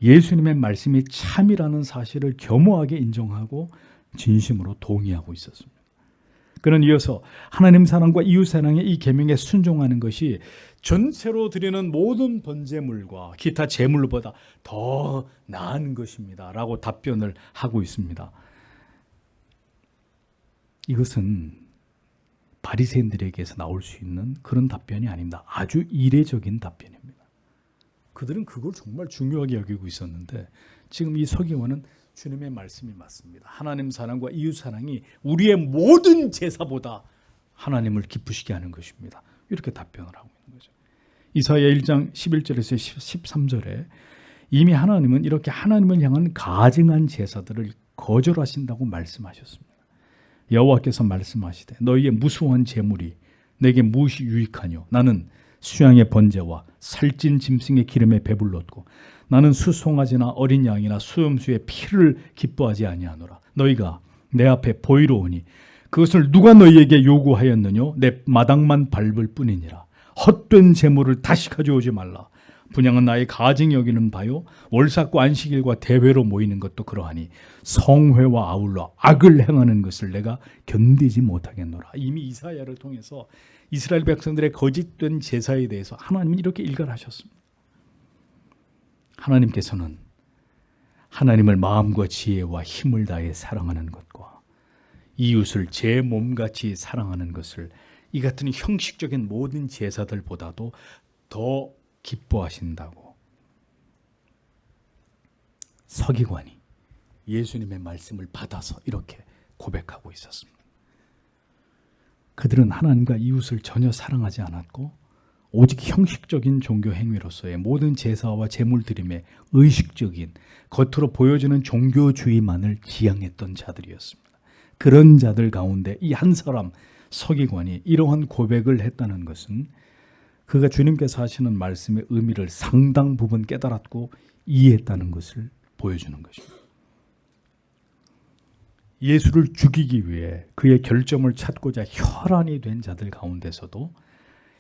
예수님의 말씀이 참이라는 사실을 겸허하게 인정하고 진심으로 동의하고 있었습니다. 그는 이어서 하나님 사랑과 이웃 사랑의 이 계명에 순종하는 것이 전체로 드리는 모든 번제물과 기타 제물보다 더 나은 것입니다 라고 답변을 하고 있습니다. 이것은 바리새인들에게서 나올 수 있는 그런 답변이 아닙니다. 아주 이례적인 답변입니다. 그들은 그걸 정말 중요하게 여기고 있었는데, 지금 이 서기관은 주님의 말씀이 맞습니다. 하나님 사랑과 이웃 사랑이 우리의 모든 제사보다 하나님을 기쁘시게 하는 것입니다. 이렇게 답변을 하고 있는 거죠. 이사야 1장 11절에서 13절에 이미 하나님은 이렇게 하나님을 향한 가증한 제사들을 거절하신다고 말씀하셨습니다. 여호와께서 말씀하시되 너희의 무수한 제물이 내게 무엇이 유익하뇨? 나는 수양의 번제와 살찐 짐승의 기름에 배불렀고 나는 수송아지나 어린 양이나 수염수의 피를 기뻐하지 아니하노라. 너희가 내 앞에 보이러 오니 그것을 누가 너희에게 요구하였느뇨? 내 마당만 밟을 뿐이니라. 헛된 제물을 다시 가져오지 말라. 분향은 나의 가증히 여기는 바요, 월삭과 안식일과 대회로 모이는 것도 그러하니 성회와 아울러 악을 행하는 것을 내가 견디지 못하겠노라. 이미 이사야를 통해서 이스라엘 백성들의 거짓된 제사에 대해서 하나님은 이렇게 일갈하셨습니다. 하나님께서는 하나님을 마음과 지혜와 힘을 다해 사랑하는 것과 이웃을 제 몸같이 사랑하는 것을 이 같은 형식적인 모든 제사들보다도 더 기뻐하신다고 서기관이 예수님의 말씀을 받아서 이렇게 고백하고 있었습니다. 그들은 하나님과 이웃을 전혀 사랑하지 않았고 오직 형식적인 종교 행위로서의 모든 제사와 제물 드림의 의식적인 겉으로 보여지는 종교주의만을 지향했던 자들이었습니다. 그런 자들 가운데 이 한 사람 서기관이 이러한 고백을 했다는 것은 그가 주님께서 하시는 말씀의 의미를 상당 부분 깨달았고 이해했다는 것을 보여주는 것입니다. 예수를 죽이기 위해 그의 결점을 찾고자 혈안이 된 자들 가운데서도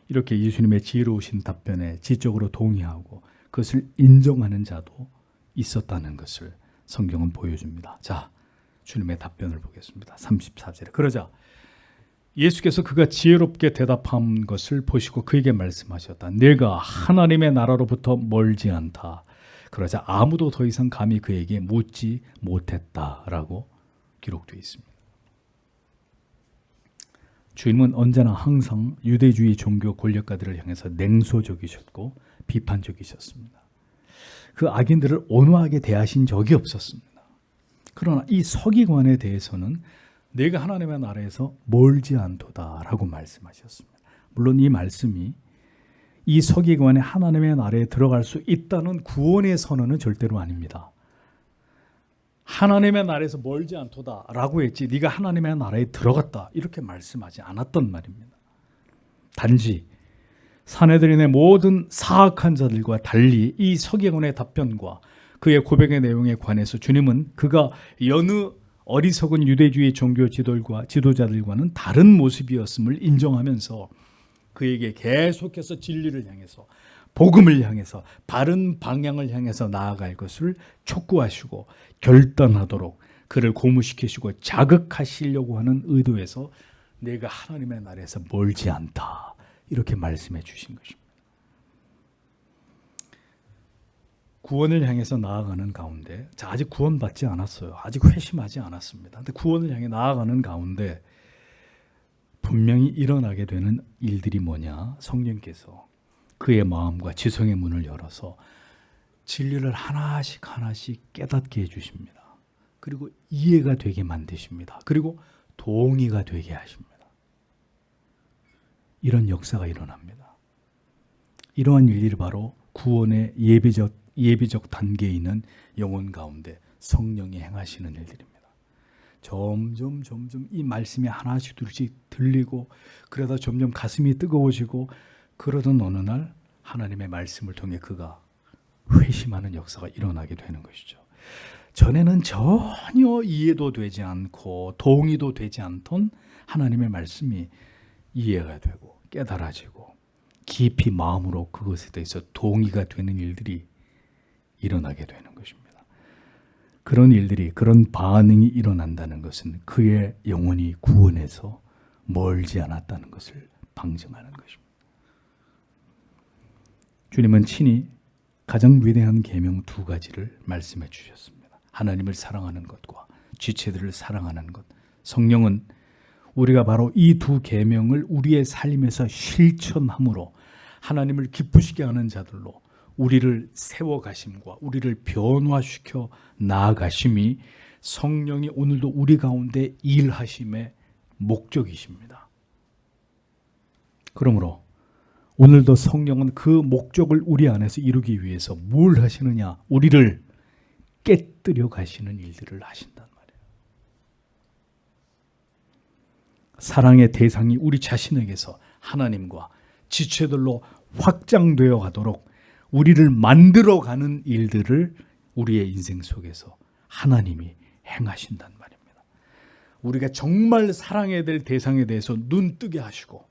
이렇게 예수님의 지혜로우신 답변에 지적으로 동의하고 그것을 인정하는 자도 있었다는 것을 성경은 보여줍니다. 자, 주님의 답변을 보겠습니다. 34절에 그러자 예수께서 그가 지혜롭게 대답한 것을 보시고 그에게 말씀하셨다. 내가 하나님의 나라로부터 멀지 않다. 그러자 아무도 더 이상 감히 그에게 묻지 못했다라고 기록되어 있습니다. 주님은 언제나 항상 유대주의 종교 권력가들을 향해서 냉소적이셨고 비판적이셨습니다. 그 악인들을 온화하게 대하신 적이 없었습니다. 그러나 이 서기관에 대해서는 내가 하나님의 나라에서 멀지 않도다라고 말씀하셨습니다. 물론 이 말씀이 이 서기관의 하나님의 나라에 들어갈 수 있다는 구원의 선언은 절대로 아닙니다. 하나님의 나라에서 멀지 않도다라고 했지 네가 하나님의 나라에 들어갔다 이렇게 말씀하지 않았던 말입니다. 단지 산헤드린의 모든 사악한 자들과 달리 이 서기관의 답변과 그의 고백의 내용에 관해서 주님은 그가 여느 어리석은 유대주의 종교 지도자들과는 다른 모습이었음을 인정하면서 그에게 계속해서 진리를 향해서 복음을 향해서 바른 방향을 향해서 나아갈 것을 촉구하시고 결단하도록 그를 고무시키시고 자극하시려고 하는 의도에서 내가 하나님의 나라에서 멀지 않다 이렇게 말씀해 주신 것입니다. 구원을 향해서 나아가는 가운데 아직 구원받지 않았어요. 아직 회심하지 않았습니다. 근데 구원을 향해 나아가는 가운데 분명히 일어나게 되는 일들이 뭐냐? 성령께서 그의 마음과 지성의 문을 열어서 진리를 하나씩 깨닫게 해주십니다. 그리고 이해가 되게 만드십니다. 그리고 동의가 되게 하십니다. 이런 역사가 일어납니다. 이러한 일들이 바로 구원의 예비적 단계에 있는 영혼 가운데 성령이 행하시는 일들입니다. 점점 이 말씀이 하나씩 둘씩 들리고 그러다 점점 가슴이 뜨거워지고 그러던 어느 날 하나님의 말씀을 통해 그가 회심하는 역사가 일어나게 되는 것이죠. 전에는 전혀 이해도 되지 않고 동의도 되지 않던 하나님의 말씀이 이해가 되고 깨달아지고 깊이 마음으로 그것에 대해서 동의가 되는 일들이 일어나게 되는 것입니다. 그런 일들이, 그런 반응이 일어난다는 것은 그의 영혼이 구원에서 멀지 않았다는 것을 방증하는 것입니다. 주님은 친히 가장 위대한 계명 2가지를 말씀해 주셨습니다. 하나님을 사랑하는 것과 지체들을 사랑하는 것. 성령은 우리가 바로 이 2 계명을 우리의 삶에서 실천함으로 하나님을 기쁘시게 하는 자들로 우리를 세워가심과 우리를 변화시켜 나아가심이 성령이 오늘도 우리 가운데 일하심의 목적이십니다. 그러므로 오늘도 성령은 그 목적을 우리 안에서 이루기 위해서 뭘 하시느냐? 우리를 깨뜨려 가시는 일들을 하신단 말이에요. 사랑의 대상이 우리 자신에게서 하나님과 지체들로 확장되어 가도록 우리를 만들어가는 일들을 우리의 인생 속에서 하나님이 행하신단 말입니다. 우리가 정말 사랑해야 될 대상에 대해서 눈뜨게 하시고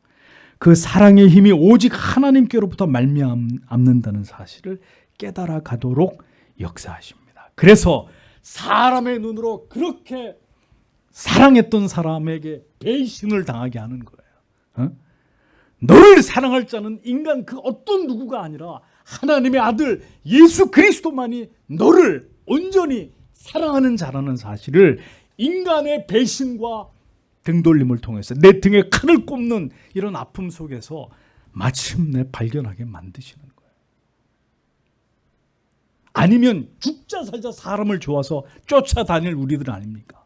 그 사랑의 힘이 오직 하나님께로부터 말미암는다는 사실을 깨달아 가도록 역사하십니다. 그래서 사람의 눈으로 그렇게 사랑했던 사람에게 배신을 당하게 하는 거예요. 너를 사랑할 자는 인간 그 어떤 누구가 아니라 하나님의 아들 예수 그리스도만이 너를 온전히 사랑하는 자라는 사실을 인간의 배신과 등돌림을 통해서 내 등에 칼을 꼽는 이런 아픔 속에서 마침내 발견하게 만드시는 거예요. 아니면 죽자 살자 사람을 좋아서 쫓아다닐 우리들 아닙니까?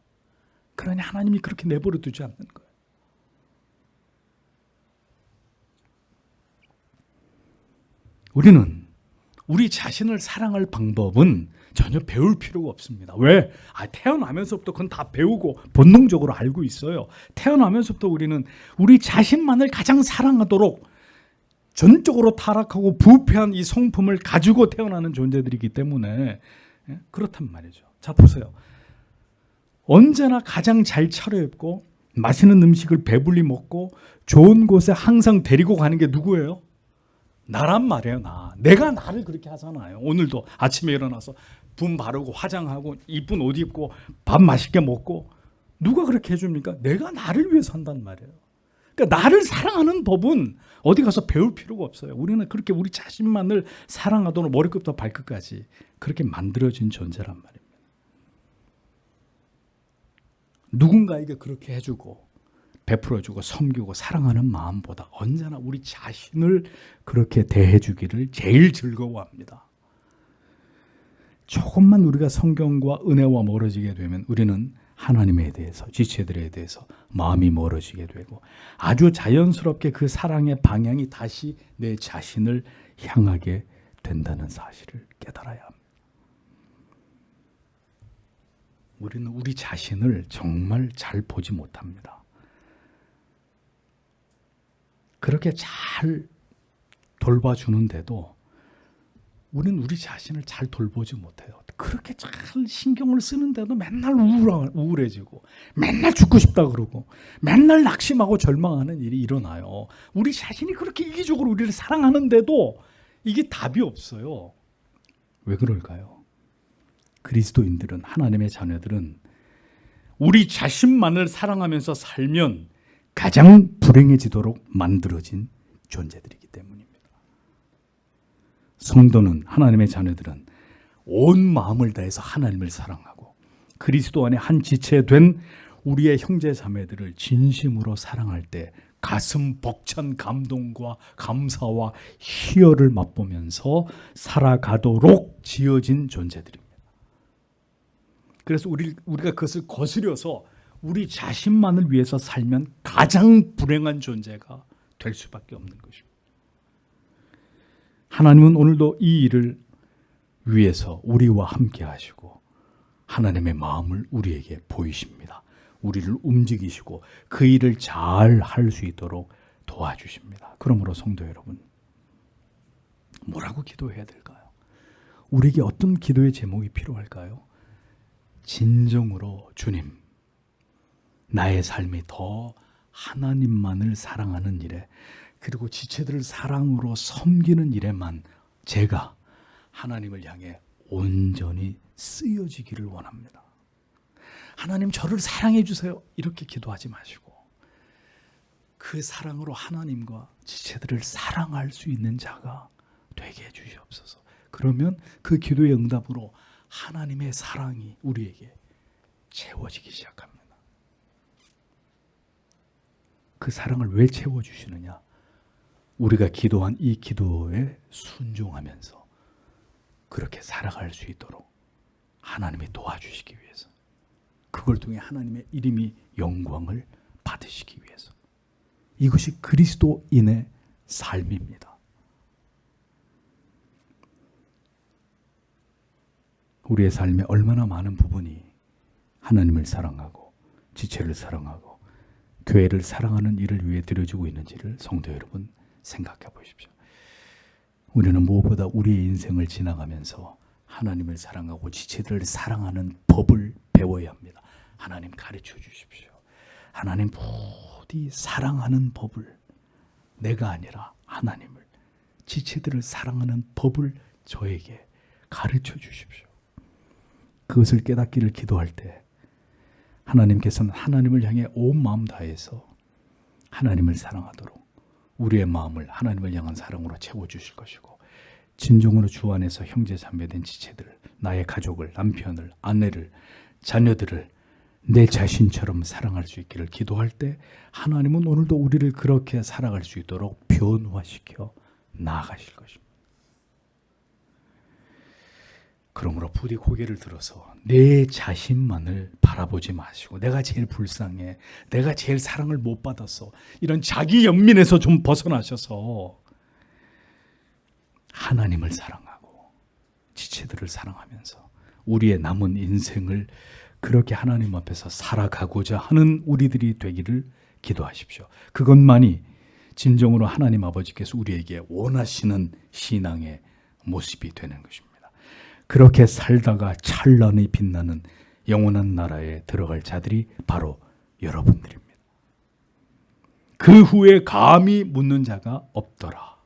그러니 하나님이 그렇게 내버려 두지 않는 거예요. 우리는 우리 자신을 사랑할 방법은 전혀 배울 필요가 없습니다. 왜? 태어나면서부터 그건 다 배우고 본능적으로 알고 있어요. 태어나면서부터 우리는 우리 자신만을 가장 사랑하도록 전적으로 타락하고 부패한 이 성품을 가지고 태어나는 존재들이기 때문에 그렇단 말이죠. 자, 보세요. 언제나 가장 잘 차려입고 맛있는 음식을 배불리 먹고 좋은 곳에 항상 데리고 가는 게 누구예요? 나란 말이에요. 내가 나를 그렇게 하잖아요. 오늘도 아침에 일어나서 분 바르고 화장하고 이쁜 옷 입고 밥 맛있게 먹고 누가 그렇게 해줍니까? 내가 나를 위해서 한단 말이에요. 그러니까 나를 사랑하는 법은 어디 가서 배울 필요가 없어요. 우리는 그렇게 우리 자신만을 사랑하도록 머리끝부터 발끝까지 그렇게 만들어진 존재란 말입니다. 누군가에게 그렇게 해주고 베풀어주고 섬기고 사랑하는 마음보다 언제나 우리 자신을 그렇게 대해주기를 제일 즐거워합니다. 조금만 우리가 성경과 은혜와 멀어지게 되면 우리는 하나님에 대해서 지체들에 대해서 마음이 멀어지게 되고 아주 자연스럽게 그 사랑의 방향이 다시 내 자신을 향하게 된다는 사실을 깨달아야 합니다. 우리는 우리 자신을 정말 잘 보지 못합니다. 그렇게 잘 돌봐주는데도 우리는 우리 자신을 잘 돌보지 못해요. 그렇게 잘 신경을 쓰는데도 맨날 우울해지고 맨날 죽고 싶다 그러고 맨날 낙심하고 절망하는 일이 일어나요. 우리 자신이 그렇게 이기적으로 우리를 사랑하는데도 이게 답이 없어요. 왜 그럴까요? 그리스도인들은, 하나님의 자녀들은 우리 자신만을 사랑하면서 살면 가장 불행해지도록 만들어진 존재들이기 때문입니다. 성도는, 하나님의 자녀들은 온 마음을 다해서 하나님을 사랑하고 그리스도 안에 한 지체 된 우리의 형제 자매들을 진심으로 사랑할 때 가슴 벅찬 감동과 감사와 희열을 맛보면서 살아가도록 지어진 존재들입니다. 그래서 우리가 그것을 거스려서 우리 자신만을 위해서 살면 가장 불행한 존재가 될 수밖에 없는 것입니다. 하나님은 오늘도 이 일을 위해서 우리와 함께 하시고 하나님의 마음을 우리에게 보이십니다. 우리를 움직이시고 그 일을 잘 할 수 있도록 도와주십니다. 그러므로 성도 여러분, 뭐라고 기도해야 될까요? 우리에게 어떤 기도의 제목이 필요할까요? 진정으로 주님, 나의 삶이 더 하나님만을 사랑하는 일에, 그리고 지체들을 사랑으로 섬기는 일에만 제가 하나님을 향해 온전히 쓰여지기를 원합니다. 하나님, 저를 사랑해 주세요, 이렇게 기도하지 마시고 그 사랑으로 하나님과 지체들을 사랑할 수 있는 자가 되게 해 주시옵소서. 그러면 그 기도의 응답으로 하나님의 사랑이 우리에게 채워지기 시작합니다. 그 사랑을 왜 채워주시느냐? 우리가 기도한 이 기도에 순종하면서 그렇게 살아갈 수 있도록 하나님이 도와주시기 위해서, 그걸 통해 하나님의 이름이 영광을 받으시기 위해서. 이것이 그리스도인의 삶입니다. 우리의 삶에 얼마나 많은 부분이 하나님을 사랑하고 지체를 사랑하고 교회를 사랑하는 일을 위해 드려지고 있는지를 성도 여러분 생각해 보십시오. 우리는 무엇보다 우리의 인생을 지나가면서 하나님을 사랑하고 지체들을 사랑하는 법을 배워야 합니다. 하나님 가르쳐 주십시오. 하나님 부디 사랑하는 법을, 내가 아니라 하나님을, 지체들을 사랑하는 법을 저에게 가르쳐 주십시오. 그것을 깨닫기를 기도할 때 하나님께서는 하나님을 향해 온 마음 다해서 하나님을 사랑하도록 우리의 마음을 하나님을 향한 사랑으로 채워주실 것이고, 진정으로 주 안에서 형제 자매된 지체들, 나의 가족을, 남편을, 아내를, 자녀들을 내 자신처럼 사랑할 수 있기를 기도할 때 하나님은 오늘도 우리를 그렇게 살아갈 수 있도록 변화시켜 나아가실 것입니다. 그러므로 부디 고개를 들어서 내 자신만을 바라보지 마시고, 내가 제일 불쌍해, 내가 제일 사랑을 못 받았어, 이런 자기 연민에서 좀 벗어나셔서 하나님을 사랑하고 지체들을 사랑하면서 우리의 남은 인생을 그렇게 하나님 앞에서 살아가고자 하는 우리들이 되기를 기도하십시오. 그것만이 진정으로 하나님 아버지께서 우리에게 원하시는 신앙의 모습이 되는 것입니다. 그렇게 살다가 찬란히 빛나는 영원한 나라에 들어갈 자들이 바로 여러분들입니다. 그 후에 감히 묻는 자가 없더라.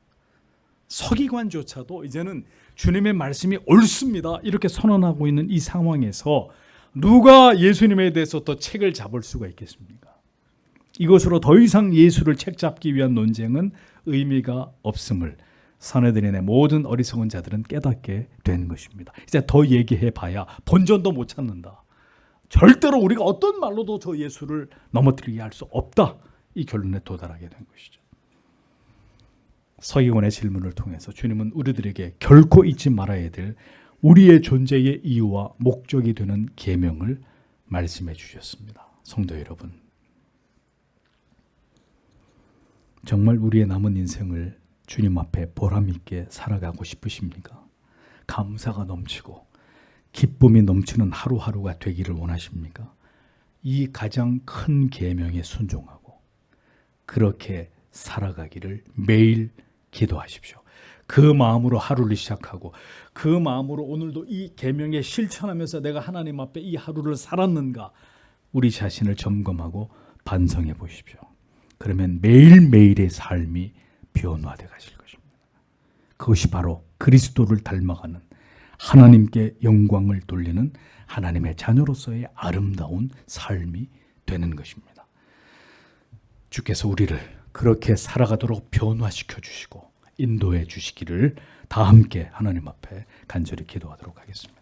서기관조차도 이제는 주님의 말씀이 옳습니다, 이렇게 선언하고 있는 이 상황에서 누가 예수님에 대해서 더 책을 잡을 수가 있겠습니까? 이것으로 더 이상 예수를 책잡기 위한 논쟁은 의미가 없음을 사내들인의 모든 어리석은 자들은 깨닫게 된 것입니다. 이제 더 얘기해 봐야 본전도 못 찾는다, 절대로 우리가 어떤 말로도 저 예수를 넘어뜨리게 할 수 없다, 이 결론에 도달하게 된 것이죠. 서기관의 질문을 통해서 주님은 우리들에게 결코 잊지 말아야 될 우리의 존재의 이유와 목적이 되는 계명을 말씀해 주셨습니다. 성도 여러분, 정말 우리의 남은 인생을 주님 앞에 보람 있게 살아가고 싶으십니까? 감사가 넘치고 기쁨이 넘치는 하루하루가 되기를 원하십니까? 이 가장 큰 계명에 순종하고 그렇게 살아가기를 매일 기도하십시오. 그 마음으로 하루를 시작하고 그 마음으로 오늘도 이 계명에 실천하면서 내가 하나님 앞에 이 하루를 살았는가, 우리 자신을 점검하고 반성해 보십시오. 그러면 매일매일의 삶이 변화돼 가실 것입니다. 그것이 바로 그리스도를 닮아가는, 하나님께 영광을 돌리는 하나님의 자녀로서의 아름다운 삶이 되는 것입니다. 주께서 우리를 그렇게 살아가도록 변화시켜 주시고 인도해 주시기를 다 함께 하나님 앞에 간절히 기도하도록 하겠습니다.